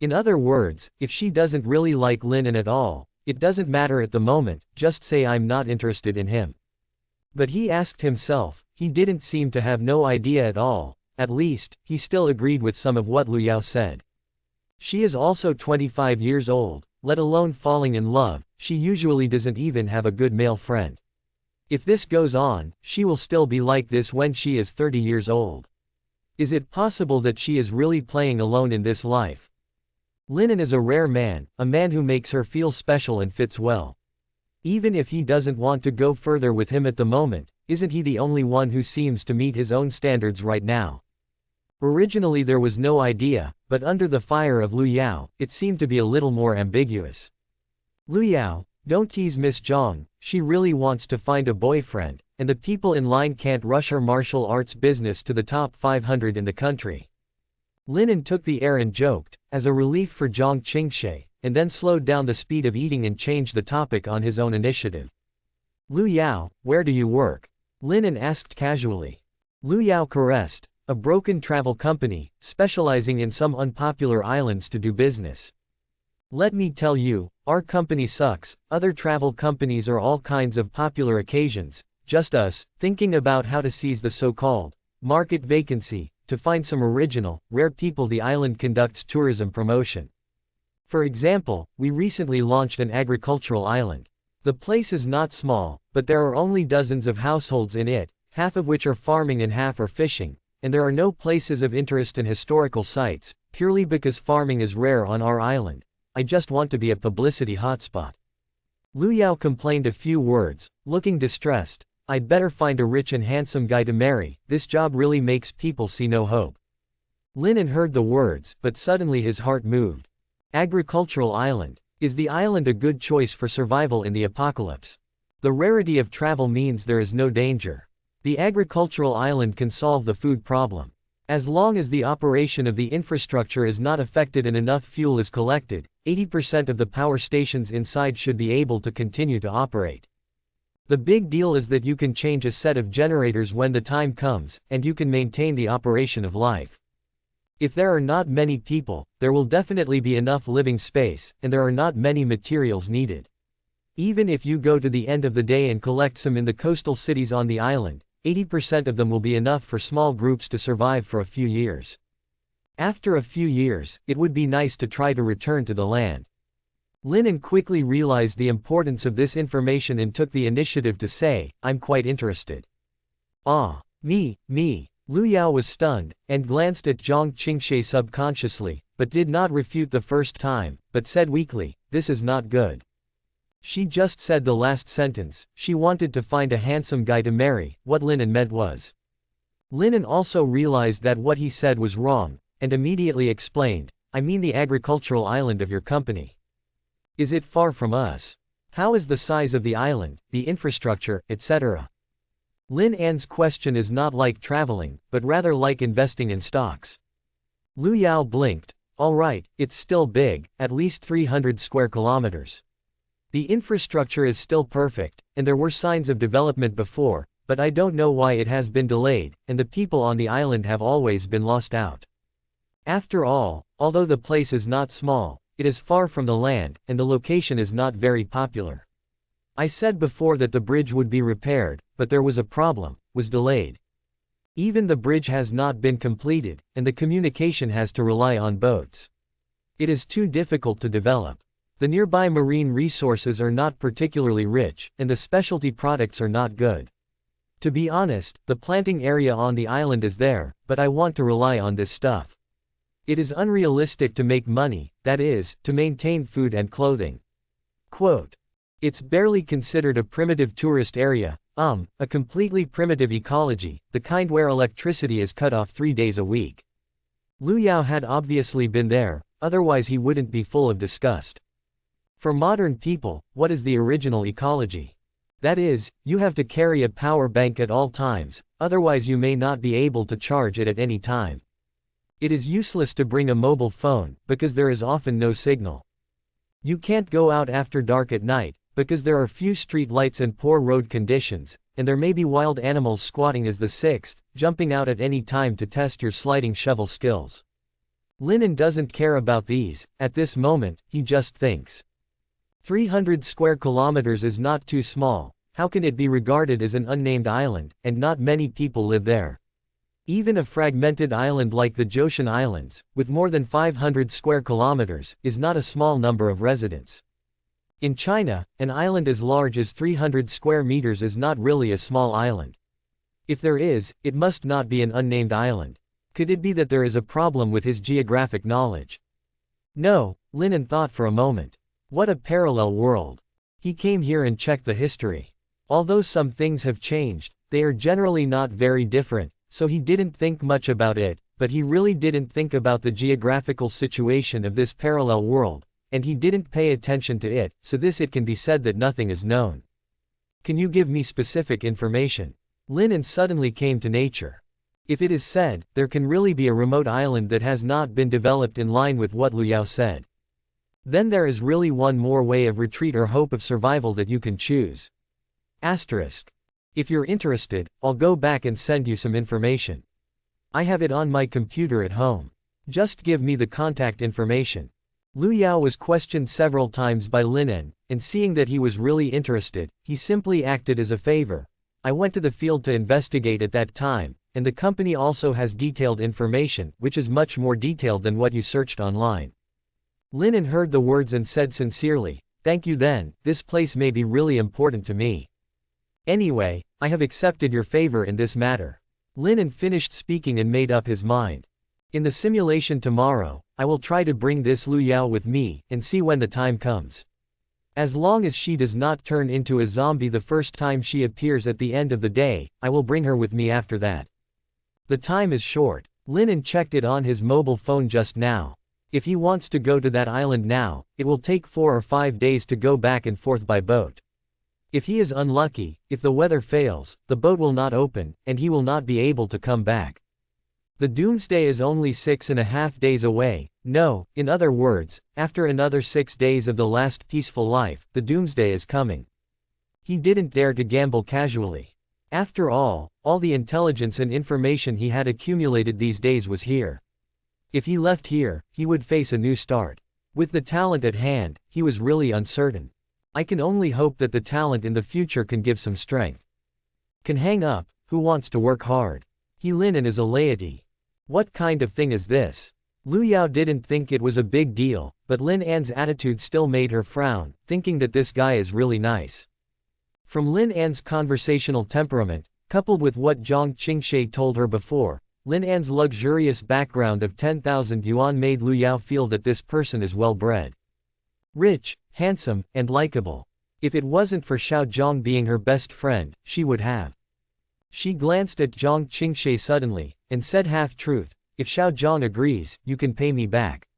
In other words, if she doesn't really like Linen at all, it doesn't matter at the moment, just say I'm not interested in him. But he asked himself, he didn't seem to have no idea at all. At least, he still agreed with some of what Lu Yao said. She is also 25 years old, let alone falling in love. She usually doesn't even have a good male friend. If this goes on, she will still be like this when she is 30 years old. Is it possible that she is really playing alone in this life? Linen is a rare man, a man who makes her feel special and fits well. Even if he doesn't want to go further with him at the moment, isn't he the only one who seems to meet his own standards right now? Originally there was no idea, but under the fire of Lu Yao, it seemed to be a little more ambiguous. Lu Yao, don't tease Miss Zhang, she really wants to find a boyfriend, and the people in line can't rush her martial arts business to the top 500 in the country. Linen took the air and joked, as a relief for Zhang Qingshui, and then slowed down the speed of eating and changed the topic on his own initiative. Lu Yao, where do you work? Linen asked casually. Lu Yao caressed. A broken travel company, specializing in some unpopular islands to do business. Let me tell you, our company sucks. Other travel companies are all kinds of popular occasions, just us, thinking about how to seize the so-called market vacancy, to find some original, rare people. The island conducts tourism promotion. For example, we recently launched an agricultural island. The place is not small, but there are only dozens of households in it, half of which are farming and half are fishing. And there are no places of interest and historical sites, purely because farming is rare on our island. I just want to be a publicity hotspot. Lu Yao complained a few words, looking distressed. I'd better find a rich and handsome guy to marry. This job really makes people see no hope. Linen heard the words, but suddenly his heart moved. Agricultural island. Is the island a good choice for survival in the apocalypse? The rarity of travel means there is no danger. The agricultural island can solve the food problem. As long as the operation of the infrastructure is not affected and enough fuel is collected, 80% of the power stations inside should be able to continue to operate. The big deal is that you can change a set of generators when the time comes, and you can maintain the operation of life. If there are not many people, there will definitely be enough living space, and there are not many materials needed. Even if you go to the end of the day and collect some in the coastal cities on the island, 80% of them will be enough for small groups to survive for a few years. After a few years, it would be nice to try to return to the land. Linen quickly realized the importance of this information and took the initiative to say, I'm quite interested. Ah, me. Lu Yao was stunned, and glanced at Zhang Qingshui subconsciously, but did not refute the first time, but said weakly, this is not good. She just said the last sentence. She wanted to find a handsome guy to marry. What Linen meant was. Linen also realized that what he said was wrong, and immediately explained, I mean the agricultural island of your company. Is it far from us? How is the size of the island, the infrastructure, etc.? Lin An's question is not like traveling, but rather like investing in stocks. Lu Yao blinked. All right, it's still big, at least 300 square kilometers. The infrastructure is still perfect, and there were signs of development before, but I don't know why it has been delayed, and the people on the island have always been lost out. After all, although the place is not small, it is far from the land, and the location is not very popular. I said before that the bridge would be repaired, but there was a problem, was delayed. Even the bridge has not been completed, and the communication has to rely on boats. It is too difficult to develop. The nearby marine resources are not particularly rich, and the specialty products are not good. To be honest, the planting area on the island is there, but I want to rely on this stuff. It is unrealistic to make money, that is, to maintain food and clothing. Quote. It's barely considered a primitive tourist area, a completely primitive ecology, the kind where electricity is cut off 3 days a week. Liu Yao had obviously been there, otherwise he wouldn't be full of disgust. For modern people, what is the original ecology? That is, you have to carry a power bank at all times, otherwise you may not be able to charge it at any time. It is useless to bring a mobile phone, because there is often no signal. You can't go out after dark at night, because there are few street lights and poor road conditions, and there may be wild animals squatting as the sixth, jumping out at any time to test your sliding shovel skills. Linen doesn't care about these, at this moment, he just thinks. 300 square kilometers is not too small, how can it be regarded as an unnamed island, and not many people live there? Even a fragmented island like the Joshan Islands, with more than 500 square kilometers, is not a small number of residents. In China, an island as large as 300 square meters is not really a small island. If there is, it must not be an unnamed island. Could it be that there is a problem with his geographic knowledge? No, Linen thought for a moment. What a parallel world. He came here and checked the history. Although some things have changed, they are generally not very different, so he didn't think much about it, but he really didn't think about the geographical situation of this parallel world, and he didn't pay attention to it, so it can be said that nothing is known. Can you give me specific information? Linen suddenly came to nature. If it is said, there can really be a remote island that has not been developed in line with what Liu Yao said. Then there is really one more way of retreat or hope of survival that you can choose. Asterisk. If you're interested, I'll go back and send you some information. I have it on my computer at home. Just give me the contact information. Liu Yao was questioned several times by Linen, and seeing that he was really interested, he simply acted as a favor. I went to the field to investigate at that time, and the company also has detailed information, which is much more detailed than what you searched online. Linen heard the words and said sincerely, "Thank you then, this place may be really important to me. Anyway, I have accepted your favor in this matter." Linen finished speaking and made up his mind. In the simulation tomorrow, I will try to bring this Liu Yao with me, and see when the time comes. As long as she does not turn into a zombie the first time she appears at the end of the day, I will bring her with me after that. The time is short. Linen checked it on his mobile phone just now. If he wants to go to that island now, it will take 4 or 5 days to go back and forth by boat. If he is unlucky, if the weather fails, the boat will not open, and he will not be able to come back. The Doomsday is only 6.5 days away. No, in other words, after another 6 days of the last peaceful life, the Doomsday is coming. He didn't dare to gamble casually. After all the intelligence and information he had accumulated these days was here. If he left here, he would face a new start. With the talent at hand, he was really uncertain. I can only hope that the talent in the future can give some strength. Can hang up, who wants to work hard? He Linen is a laity. What kind of thing is this? Liu Yao didn't think it was a big deal, but Lin An's attitude still made her frown, thinking that this guy is really nice. From Lin An's conversational temperament, coupled with what Zhang Qingshe told her before, Lin An's luxurious background of 10,000 yuan made Liu Yao feel that this person is well-bred. Rich, handsome, and likable. If it wasn't for Xiao Zhang being her best friend, she would have. She glanced at Zhang Qingshe suddenly, and said half-truth, "If Xiao Zhang agrees, you can pay me back."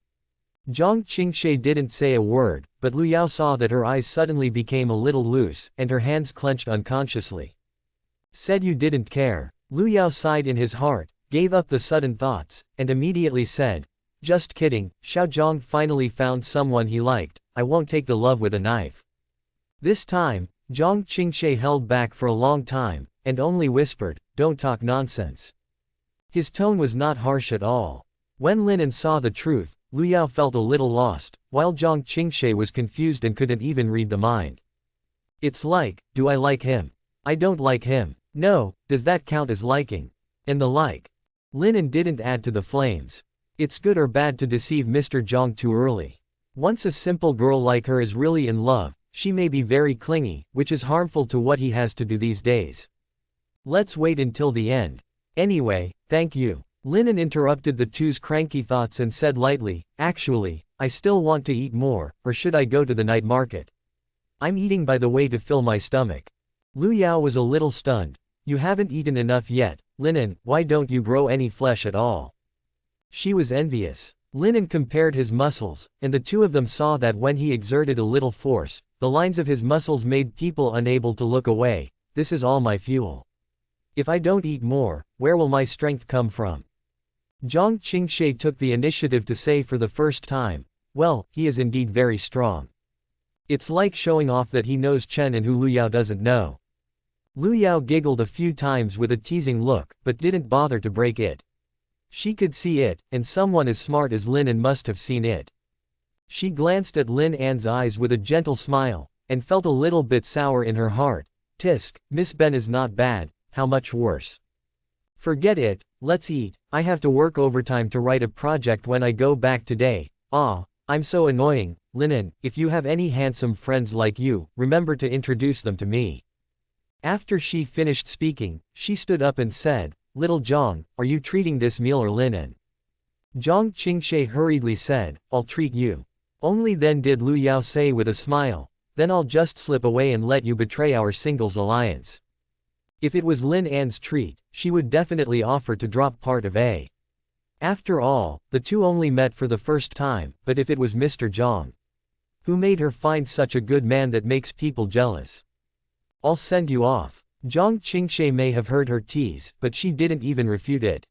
Zhang Qingshe didn't say a word, but Liu Yao saw that her eyes suddenly became a little loose, and her hands clenched unconsciously. Said you didn't care. Liu Yao sighed in his heart, gave up the sudden thoughts, and immediately said, "Just kidding, Xiao Zhang finally found someone he liked, I won't take the love with a knife." This time, Zhang Qingshe held back for a long time, and only whispered, "Don't talk nonsense." His tone was not harsh at all. When Linen saw the truth, Liu Yao felt a little lost, while Zhang Qingshe was confused and couldn't even read the mind. It's like, do I like him? I don't like him. No, does that count as liking? and the like. Linen didn't add to the flames. It's good or bad to deceive Mr. Zhang too early. Once a simple girl like her is really in love, she may be very clingy, which is harmful to what he has to do these days. Let's wait until the end. Anyway, thank you. Linen interrupted the two's cranky thoughts and said lightly, actually, I still want to eat more, or should I go to the night market? I'm eating by the way to fill my stomach. Lu Yao was a little stunned. You haven't eaten enough yet, Linen, why don't you grow any flesh at all? She was envious. Linen compared his muscles, and the two of them saw that when he exerted a little force, the lines of his muscles made people unable to look away. This is all my fuel. If I don't eat more, where will my strength come from? Zhang Qingshe took the initiative to say for the first time, well, he is indeed very strong. It's like showing off that he knows Chen and who Lu Yao doesn't know. Lu Yao giggled a few times with a teasing look, but didn't bother to break it. She could see it, and someone as smart as Linen must have seen it. She glanced at Lin An's eyes with a gentle smile, and felt a little bit sour in her heart. Tisk, Miss Ben is not bad, how much worse? Forget it, let's eat. I have to work overtime to write a project when I go back today. Ah, I'm so annoying. Linen, if you have any handsome friends like you, remember to introduce them to me. After she finished speaking, she stood up and said, Little Zhang, are you treating this meal or Linen? Zhang Qingshe hurriedly said, I'll treat you. Only then did Lu Yao say with a smile, then I'll just slip away and let you betray our singles alliance. If it was Lin An's treat, she would definitely offer to drop part of A. After all, the two only met for the first time, but if it was Mr. Zhang, who made her find such a good man that makes people jealous? I'll send you off. Zhang Qingshe may have heard her tease, but she didn't even refute it.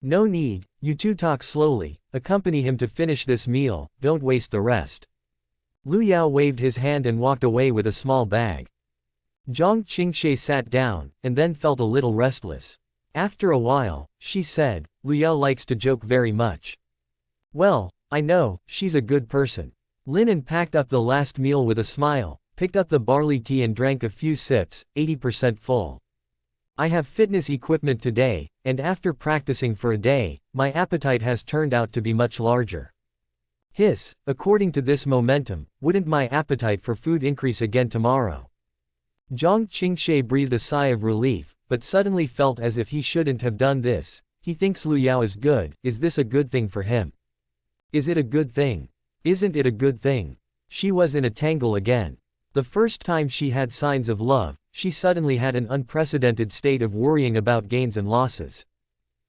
No need, you two talk slowly, accompany him to finish this meal, don't waste the rest. Lu Yao waved his hand and walked away with a small bag. Zhang Qingshe sat down, and then felt a little restless. After a while, she said, Lu Yao likes to joke very much. Well, I know, she's a good person. Linen packed up the last meal with a smile, picked up the barley tea and drank a few sips, 80% full. I have fitness equipment today, and after practicing for a day, my appetite has turned out to be much larger. Hiss, according to this momentum, wouldn't my appetite for food increase again tomorrow? Zhang Qingshe breathed a sigh of relief, but suddenly felt as if he shouldn't have done this. He thinks Lu Yao is good, is this a good thing for him? Is it a good thing? Isn't it a good thing? She was in a tangle again. The first time she had signs of love, she suddenly had an unprecedented state of worrying about gains and losses.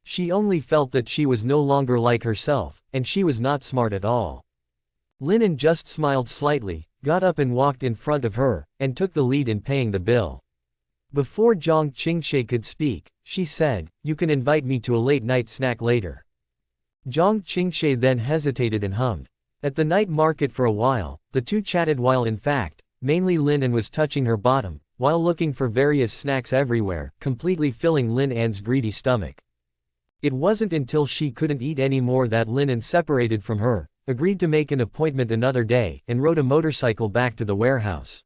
She only felt that she was no longer like herself, and she was not smart at all. Linen just smiled slightly, got up and walked in front of her, and took the lead in paying the bill. Before Zhang Qingshe could speak, she said, you can invite me to a late-night snack later. Zhang Qingshe then hesitated and hummed. At the night market for a while, the two chatted while in fact, mainly Linen was touching her bottom, while looking for various snacks everywhere, completely filling Lin An's greedy stomach. It wasn't until she couldn't eat any more that Linen separated from her, agreed to make an appointment another day, and rode a motorcycle back to the warehouse.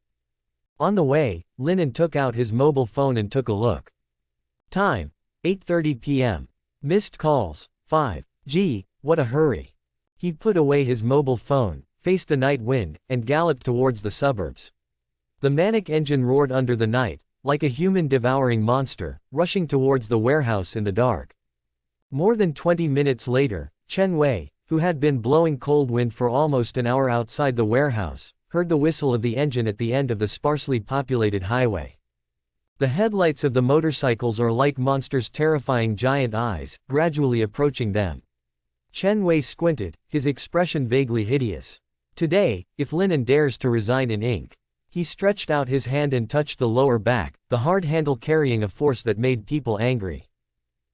On the way, Linen took out his mobile phone and took a look. Time: 8:30 p.m. Missed calls: 5. Gee, what a hurry. He put away his mobile phone, faced the night wind, and galloped towards the suburbs. The manic engine roared under the night, like a human-devouring monster, rushing towards the warehouse in the dark. More than 20 minutes later, Chen Wei, who had been blowing cold wind for almost an hour outside the warehouse, heard the whistle of the engine at the end of the sparsely populated highway. The headlights of the motorcycles are like monsters' terrifying giant eyes, gradually approaching them. Chen Wei squinted, his expression vaguely hideous. Today, if Linen dares to resign in ink. He stretched out his hand and touched the lower back, the hard handle carrying a force that made people angry.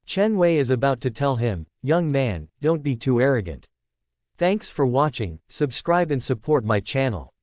Chen Wei is about to tell him, young man, don't be too arrogant. Thanks for watching, subscribe and support my channel.